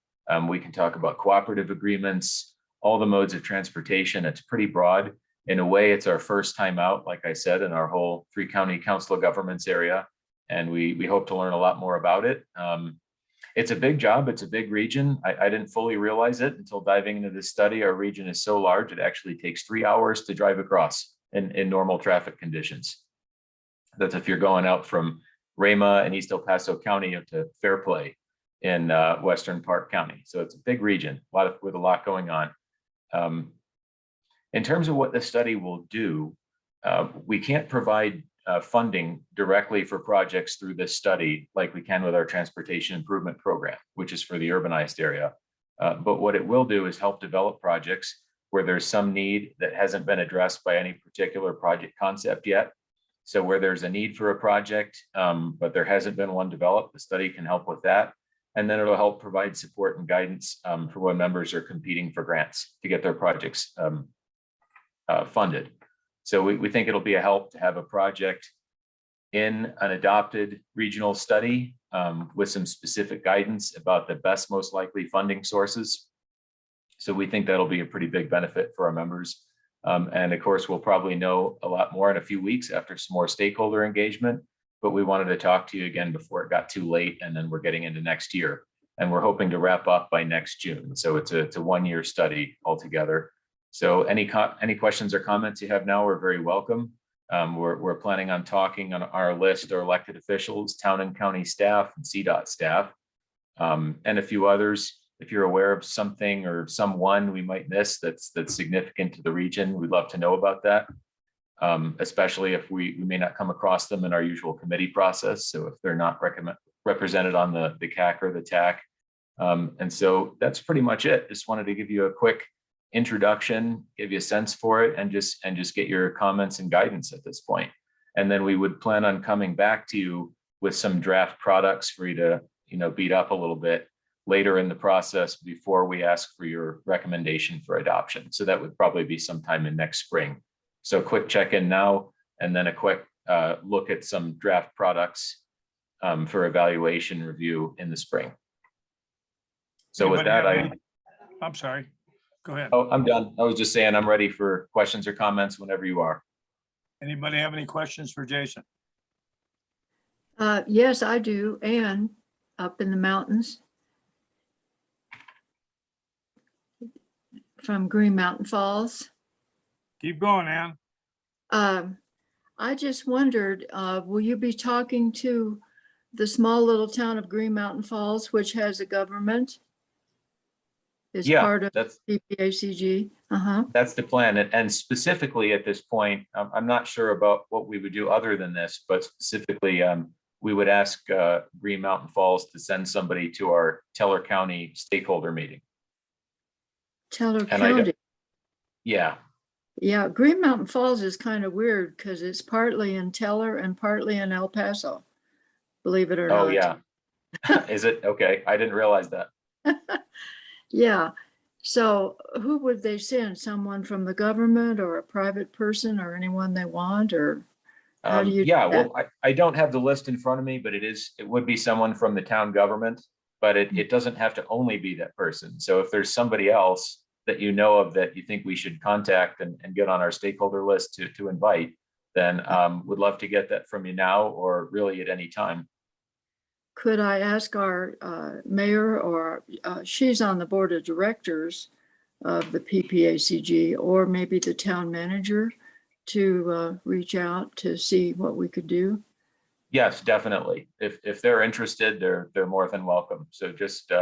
We can talk about cooperative agreements, all the modes of transportation. It's pretty broad. In a way, it's our first time out, like I said, in our whole 3-county Council of Governments area. And we hope to learn a lot more about it. It's a big job. It's a big region. I didn't fully realize it until diving into this study. Our region is so large, it actually takes 3 hours to drive across in normal traffic conditions. That's if you're going out from Rama and East El Paso County up to Fairplay in Western Park County. So it's a big region, with a lot going on. In terms of what the study will do, we can't provide funding directly for projects through this study like we can with our Transportation Improvement Program, which is for the urbanized area. But what it will do is help develop projects where there's some need that hasn't been addressed by any particular project concept yet. So where there's a need for a project, but there hasn't been one developed, the study can help with that. And then it'll help provide support and guidance for when members are competing for grants to get their projects funded. So we think it'll be a help to have a project in an adopted regional study with some specific guidance about the best, most likely funding sources. So we think that'll be a pretty big benefit for our members. And of course, we'll probably know a lot more in a few weeks after some more stakeholder engagement, but we wanted to talk to you again before it got too late, and then we're getting into next year. And we're hoping to wrap up by next June. So it's a 1-year study altogether. So any questions or comments you have now are very welcome. We're planning on talking on our list our elected officials, town and county staff, and CDOT staff, and a few others. If you're aware of something or someone we might miss that's significant to the region, we'd love to know about that. Especially if we may not come across them in our usual committee process. So if they're not represented on the CAC or the TAC. And so that's pretty much it. Just wanted to give you a quick introduction, give you a sense for it, and just get your comments and guidance at this point. And then we would plan on coming back to you with some draft products for you to, beat up a little bit later in the process before we ask for your recommendation for adoption. So that would probably be sometime in next spring. So quick check-in now, and then a quick look at some draft products for evaluation review in the spring. So with that, I'm sorry, go ahead. Oh, I'm done. I was just saying I'm ready for questions or comments whenever you are. Anybody have any questions for Jason? Yes, I do. Ann, up in the mountains from Green Mountain Falls. Keep going, Ann. I just wondered, will you be talking to the small little town of Green Mountain Falls, which has a government? Is part of PPACG? That's the plan. And specifically at this point, I'm not sure about what we would do other than this, but specifically, we would ask Green Mountain Falls to send somebody to our Teller County stakeholder meeting. Teller And County. Yeah. Yeah, Green Mountain Falls is kind of weird because it's partly in Teller and partly in El Paso, believe it or not. Oh, yeah. Is it? Okay. I didn't realize that. Yeah. So who would they send? Someone from the government or a private person or anyone they want, or how do you? Yeah, well, I don't have the list in front of me, but it would be someone from the town government, but it doesn't have to only be that person. So if there's somebody else that you know of that you think we should contact and get on our stakeholder list to invite, then would love to get that from you now or really at any time. Could I ask our mayor, or she's on the board of directors of the PPACG, or maybe the town manager, to reach out to see what we could do? Yes, definitely. If they're interested, they're more than welcome. So just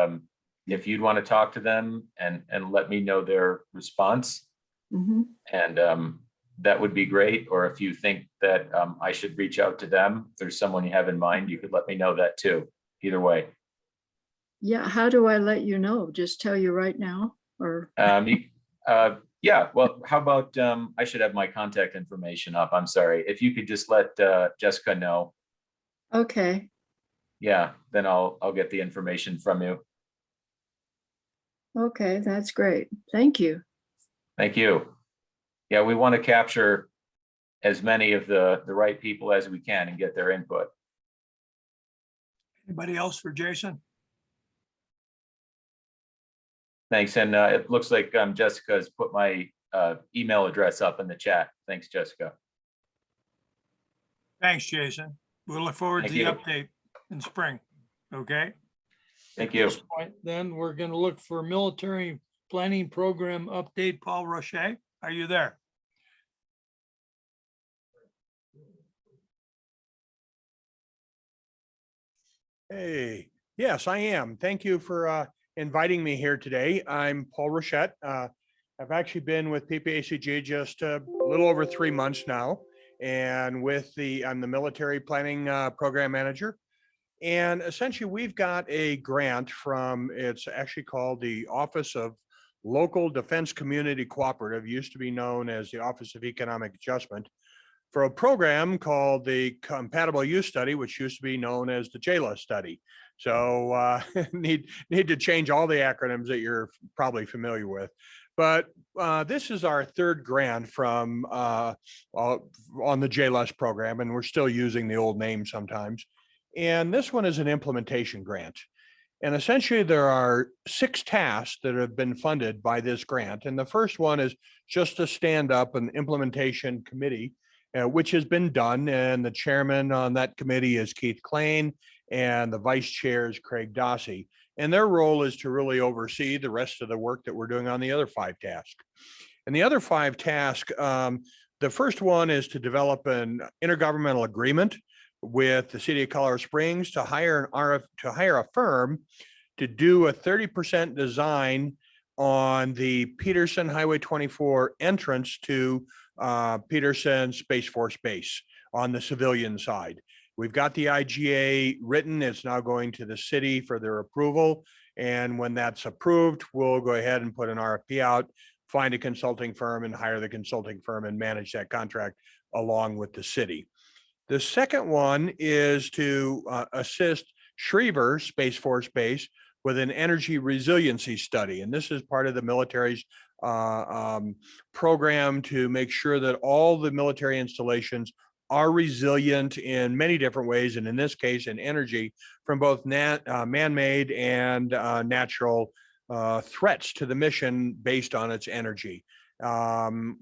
if you'd want to talk to them and let me know their response, and that would be great. Or if you think that I should reach out to them, if there's someone you have in mind, you could let me know that too. Either way. Yeah, how do I let you know? Just tell you right now, or? Yeah, well, how about I should have my contact information up. I'm sorry. If you could just let Jessica know. Okay. Yeah, then I'll get the information from you. Okay, that's great. Thank you. Thank you. Yeah, we want to capture as many of the right people as we can and get their input. Anybody else for Jason? Thanks. And it looks like Jessica has put my email address up in the chat. Thanks, Jessica. Thanks, Jason. We'll look forward to the update in spring. Okay. Thank you. At this point, then we're going to look for military planning program update. Paul Roche, are you there? Hey, yes, I am. Thank you for inviting me here today. I'm Paul Rochette. I've actually been with PPACG just a little over 3 months now, and I'm the military planning program manager. And essentially, we've got a grant from, it's actually called the Office of Local Defense Community Cooperative, used to be known as the Office of Economic Adjustment, for a program called the Compatible Use Study, which used to be known as the JLA study. So need to change all the acronyms that you're probably familiar with. But this is our third grant from on the JLS program, and we're still using the old name sometimes. And this one is an implementation grant. And essentially, there are 6 tasks that have been funded by this grant. And the first one is just to stand up an implementation committee, which has been done. And the chairman on that committee is Keith Klain, and the vice chair is Craig Dossey. And their role is to really oversee the rest of the work that we're doing on the other 5 tasks. And the other 5 tasks, the first one is to develop an intergovernmental agreement with the city of Colorado Springs to hire a firm to do a 30% design on the Peterson Highway 24 entrance to Peterson Space Force Base on the civilian side. We've got the IGA written. It's now going to the city for their approval. And when that's approved, we'll go ahead and put an RFP out, find a consulting firm and hire the consulting firm and manage that contract along with the city. The second one is to assist Schriever Space Force Base with an energy resiliency study. And this is part of the military's program to make sure that all the military installations are resilient in many different ways, and in this case, in energy from both man-made and natural threats to the mission based on its energy.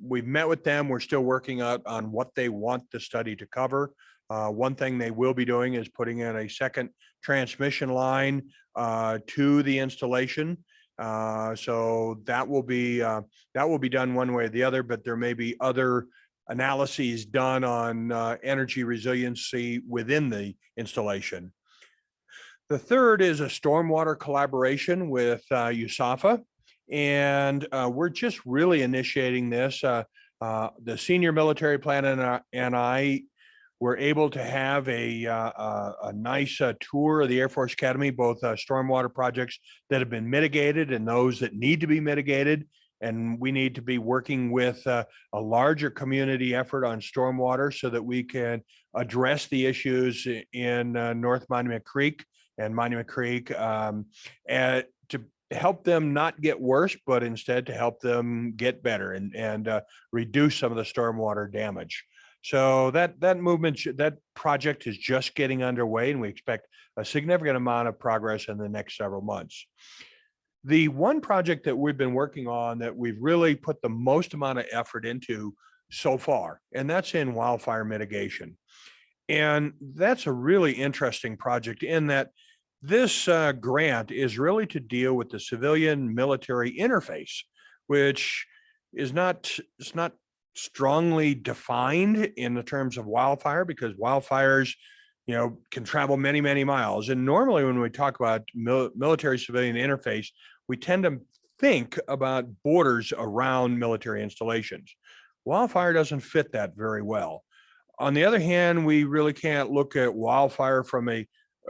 We've met with them. We're still working out on what they want the study to cover. One thing they will be doing is putting in a second transmission line to the installation. So that will be done one way or the other, but there may be other analyses done on energy resiliency within the installation. The third is a stormwater collaboration with USAFA, and we're just really initiating this. The senior military plan and I were able to have a nice tour of the Air Force Academy, both stormwater projects that have been mitigated and those that need to be mitigated. And we need to be working with a larger community effort on stormwater so that we can address the issues in North Monument Creek and Monument Creek and to help them not get worse, but instead to help them get better and reduce some of the stormwater damage. So that project is just getting underway, and we expect a significant amount of progress in the next several months. The one project that we've been working on that we've really put the most amount of effort into so far, and that's in wildfire mitigation. And that's a really interesting project in that this grant is really to deal with the civilian military interface, which is not strongly defined in the terms of wildfire, because wildfires, can travel many, many miles. And normally when we talk about military civilian interface, we tend to think about borders around military installations. Wildfire doesn't fit that very well. On the other hand, we really can't look at wildfire from a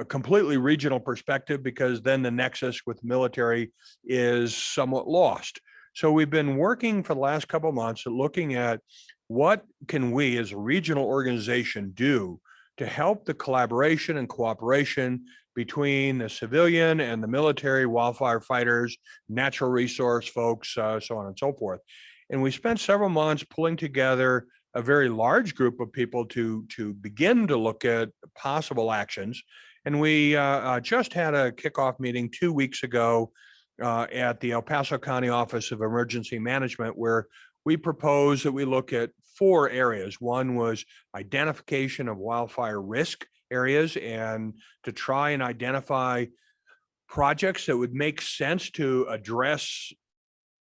completely regional perspective, because then the nexus with military is somewhat lost. So we've been working for the last couple of months at looking at what can we as a regional organization do to help the collaboration and cooperation between the civilian and the military wildfire fighters, natural resource folks, so on and so forth. And we spent several months pulling together a very large group of people to begin to look at possible actions. And we just had a kickoff meeting 2 weeks ago at the El Paso County Office of Emergency Management, where we proposed that we look at 4 areas. One was identification of wildfire risk areas, and to try and identify projects that would make sense to address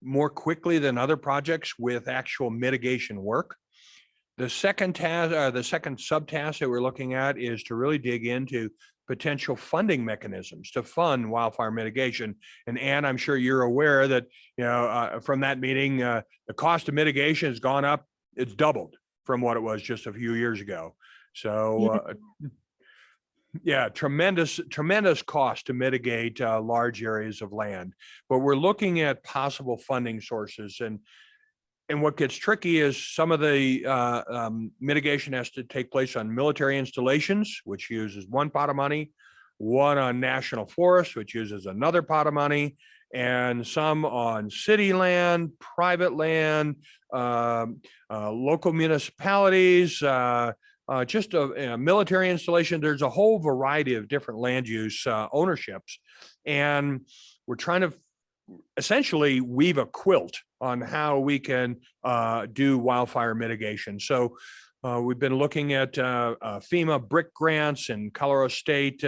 more quickly than other projects with actual mitigation work. The second subtask that we're looking at is to really dig into potential funding mechanisms to fund wildfire mitigation. And Ann, I'm sure you're aware that, from that meeting, the cost of mitigation has gone up. It's doubled from what it was just a few years ago. So tremendous cost to mitigate large areas of land. But we're looking at possible funding sources. And what gets tricky is some of the mitigation has to take place on military installations, which uses one pot of money, one on national forests, which uses another pot of money, and some on city land, private land, local municipalities, just a military installation. There's a whole variety of different land use ownerships. And we're trying to essentially weave a quilt on how we can do wildfire mitigation. So We've been looking at FEMA brick grants and Colorado State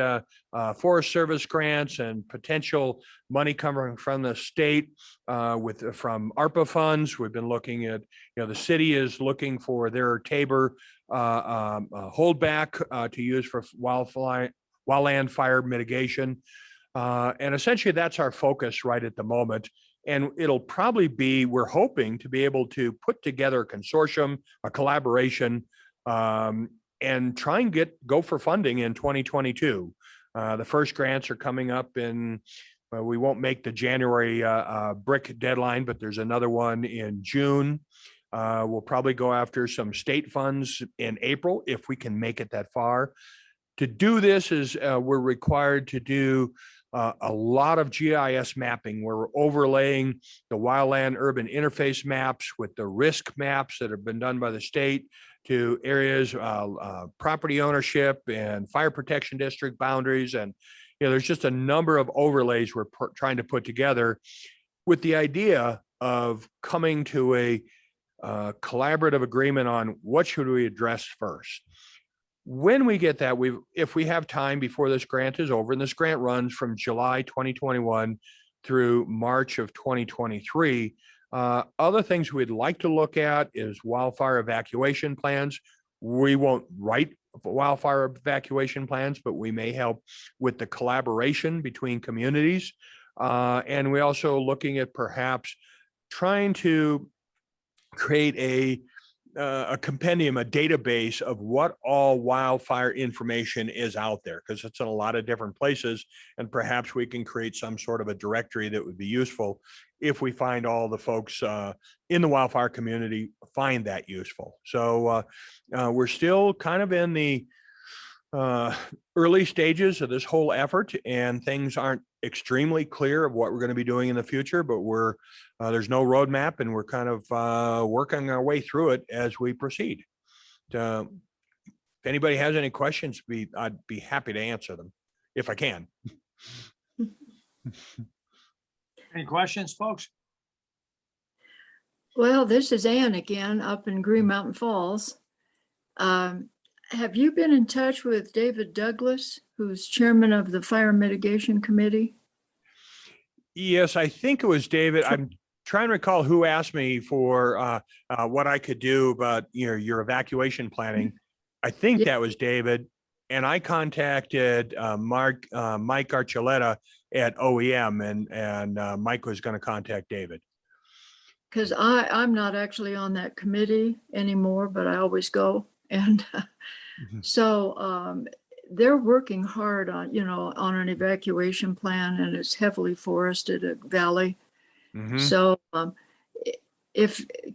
Forest Service grants and potential money coming from the state from ARPA funds. We've been looking at, the city is looking for their Tabor holdback to use for wildland fire mitigation. And essentially that's our focus right at the moment. And it'll probably be, we're hoping to be able to put together a consortium, a collaboration, and try and go for funding in 2022. The first grants are coming up in, we won't make the January brick deadline, but there's another one in June. We'll probably go after some state funds in April if we can make it that far. To do this is we're required to do a lot of GIS mapping. We're overlaying the wildland urban interface maps with the risk maps that have been done by the state to areas, property ownership and fire protection district boundaries. And, there's just a number of overlays we're trying to put together with the idea of coming to a collaborative agreement on what should we address first. When we get that, if we have time before this grant is over, and this grant runs from July 2021 through March of 2023, other things we'd like to look at is wildfire evacuation plans. We won't write wildfire evacuation plans, but we may help with the collaboration between communities. And we also looking at perhaps trying to create a compendium, a database of what all wildfire information is out there, because it's in a lot of different places. And perhaps we can create some sort of a directory that would be useful if we find all the folks in the wildfire community find that useful. So we're still kind of in the early stages of this whole effort, and things aren't extremely clear of what we're going to be doing in the future, but there's no roadmap, and we're kind of working our way through it as we proceed. If anybody has any questions, I'd be happy to answer them if I can. Any questions, folks? Well, this is Ann again up in Green Mountain Falls. Have you been in touch with David Douglas, who's chairman of the Fire Mitigation Committee? Yes, I think it was David. I'm trying to recall who asked me for what I could do about your evacuation planning. I think that was David, and I contacted Mike Archuleta at OEM, and Mike was going to contact David. Because I'm not actually on that committee anymore, but I always go. And so they're working hard on, on an evacuation plan, and it's heavily forested valley. So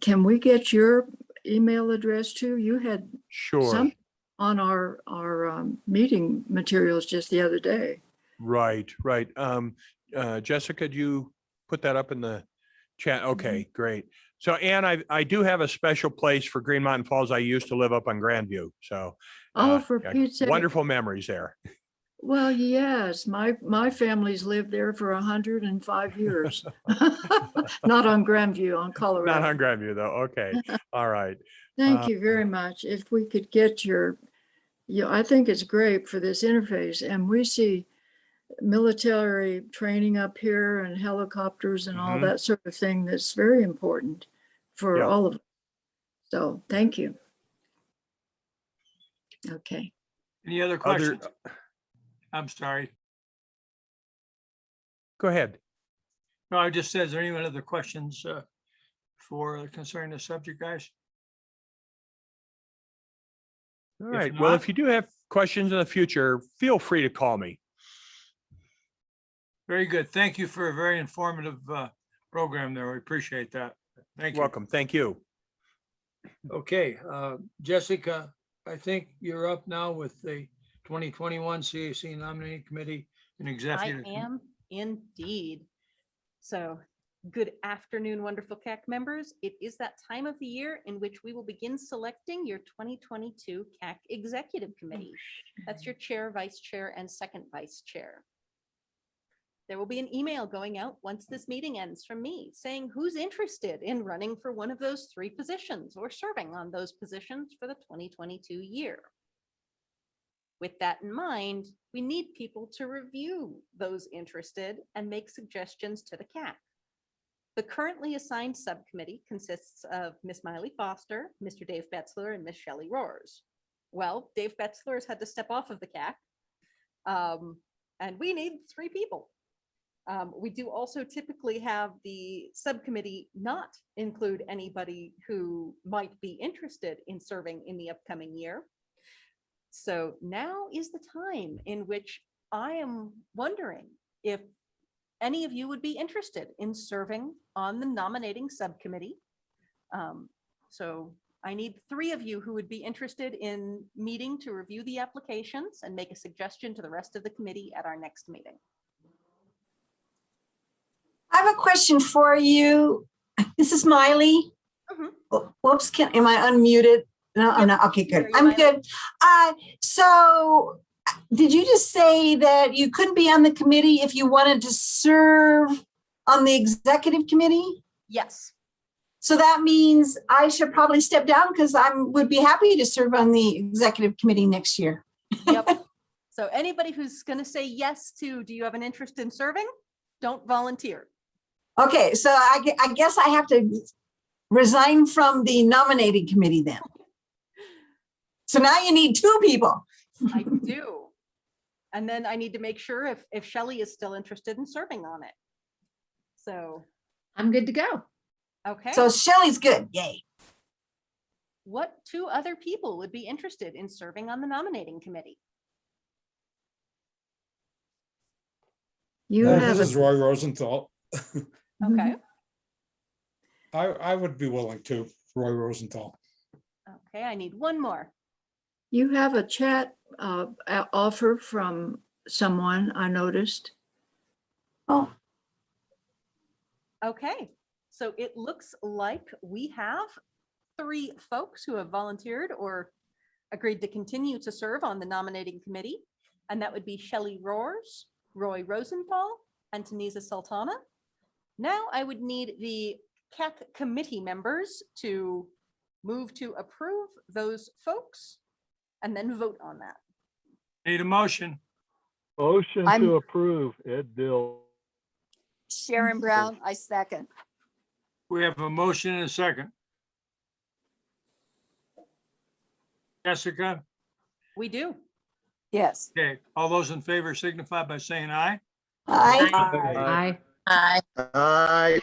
can we get your email address too? You had some on our meeting materials just the other day. Right. Jessica, do you put that up in the chat? Okay, great. So, Ann, I do have a special place for Green Mountain Falls. I used to live up on Grandview. So, for Pete's sake. Wonderful memories there. Well, yes, my family's lived there for 105 years. Not on Grandview, on Colorado. Not on Grandview, though. Okay. All right. Thank you very much. If we could get I think it's great for this interface. And we see military training up here and helicopters and all that sort of thing that's very important for all of us. So thank you. Okay. Any other questions? I'm sorry. Go ahead. No, I just said, is there any other questions concerning the subject, guys? All right. Well, if you do have questions in the future, feel free to call me. Very good. Thank you for a very informative program there. We appreciate that. Thank you. Welcome. Thank you. Okay, Jessica, I think you're up now with the 2021 CAC Nominating Committee and Executive. I am indeed. So good afternoon, wonderful CAC members. It is that time of the year in which we will begin selecting your 2022 CAC Executive Committee. That's your chair, vice chair, and second vice chair. There will be an email going out once this meeting ends from me saying who's interested in running for one of those 3 positions or serving on those positions for the 2022 year. With that in mind, we need people to review those interested and make suggestions to the CAC. The currently assigned subcommittee consists of Ms. Miley Foster, Mr. Dave Betzler, and Ms. Shelley Roars. Well, Dave Betzler has had to step off of the CAC, and we need 3 people. We do also typically have the subcommittee not include anybody who might be interested in serving in the upcoming year. So now is the time in which I am wondering if any of you would be interested in serving on the nominating subcommittee. So I need 3 of you who would be interested in meeting to review the applications and make a suggestion to the rest of the committee at our next meeting. I have a question for you. This is Miley. Whoops, am I unmuted? No, I'm not. Okay, good. I'm good. So did you just say that you couldn't be on the committee if you wanted to serve on the executive committee? Yes. So that means I should probably step down because I would be happy to serve on the executive committee next year. Yep. So anybody who's going to say yes to, do you have an interest in serving? Don't volunteer. Okay, so I guess I have to resign from the nominating committee then. So now you need 2 people. I do. And then I need to make sure if Shelley is still interested in serving on it. So I'm good to go. Okay. So Shelley's good. Yay. What 2 other people would be interested in serving on the nominating committee? You have This is Roy Rosenthal. Okay. I would be willing to, Roy Rosenthal. Okay, I need 1 more. You have a chat offer from someone I noticed. Oh. Okay, so it looks like we have 3 folks who have volunteered or agreed to continue to serve on the nominating committee. And that would be Shelley Roars, Roy Rosenthal, and Tanisa Sultana. Now I would need the CAC committee members to move to approve those folks and then vote on that. Need a motion. Motion I'm- to approve, Ed Dill. Sharon Brown, I second. We have a motion and a second. Jessica? We do. Yes. Okay, all those in favor signify by saying aye. Aye. Aye. Aye.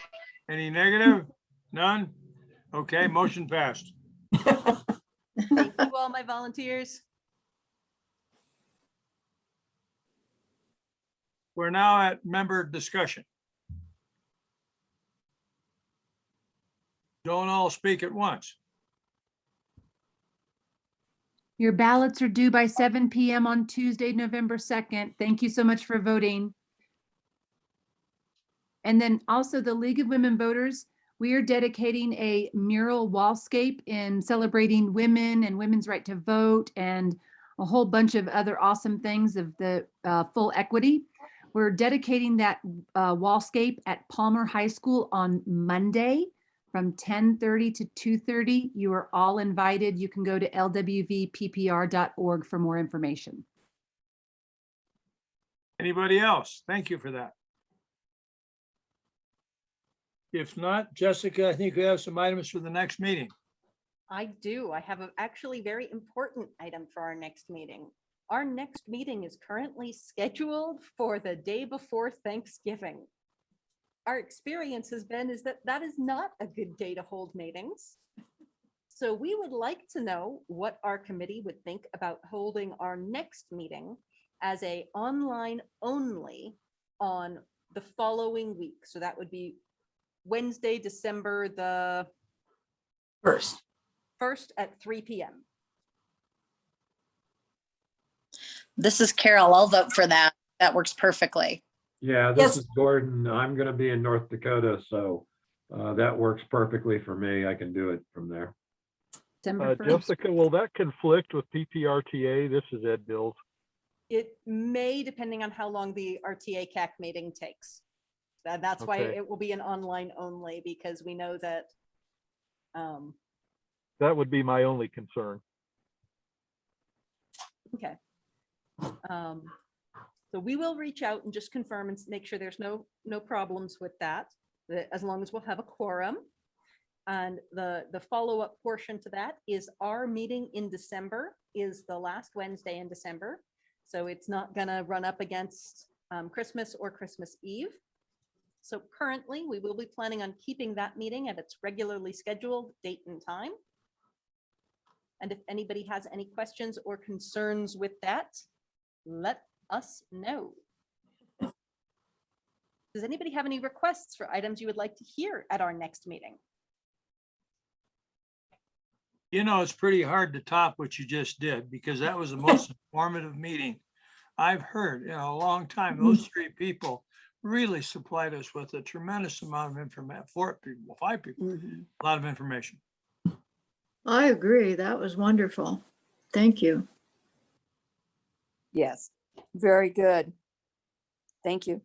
Any negative? None? Okay, motion passed. Thank you all my volunteers. We're now at member discussion. Don't all speak at once. Your ballots are due by 7 p.m. on Tuesday, November 2nd. Thank you so much for voting. And then also the League of Women Voters, we are dedicating a mural wallscape in celebrating women and women's right to vote and a whole bunch of other awesome things of the full equity. We're dedicating that wallscape at Palmer High School on Monday from 10:30 to 2:30. You are all invited. You can go to lwvppr.org for more information. Anybody else? Thank you for that. If not, Jessica, I think we have some items for the next meeting. I do. I have a actually very important item for our next meeting. Our next meeting is currently scheduled for the day before Thanksgiving. Our experience has been is that that is not a good day to hold meetings. So we would like to know what our committee would think about holding our next meeting as a online only on the following week. So that would be Wednesday, December the 1st at 3 p.m. This is Carol. I'll vote for that. That works perfectly. Yeah, Yes. this is Gordon. I'm going to be in North Dakota, so that works perfectly for me. I can do it from there. December 1st. Jessica, will that conflict with PPRTA? This is Ed Dills. It may, depending on how long the RTA CAC meeting takes. That's why Okay. it will be an online only, because we know that That would be my only concern. okay. So we will reach out and just confirm and make sure there's no problems with that, as long as we'll have a quorum. And the follow-up portion to that is our meeting in December is the last Wednesday in December. So it's not gonna run up against Christmas or Christmas Eve. So currently, we will be planning on keeping that meeting at its regularly scheduled date and time. And if anybody has any questions or concerns with that, let us know. Does anybody have any requests for items you would like to hear at our next meeting? You know, it's pretty hard to top what you just did, because that was the most informative meeting I've heard in a long time. Those three people really supplied us with a tremendous amount of information. 4 people, 5 people, a lot of information. I agree. That was wonderful. Thank you. Yes, very good. Thank you.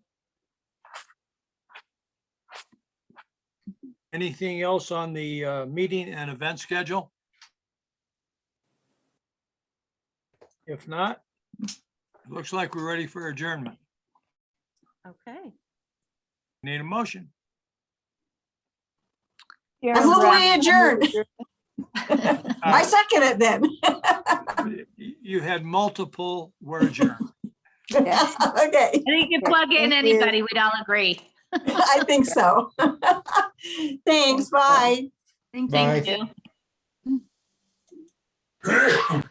Anything else on the meeting and event schedule? If not, it looks like we're ready for adjournment. Okay. Need a motion. I move we adjourn. I second it then. You had multiple words. Okay. I think you plug in Thank you. anybody, we'd all agree. I think so. Thanks, bye. Thank you. Thank you.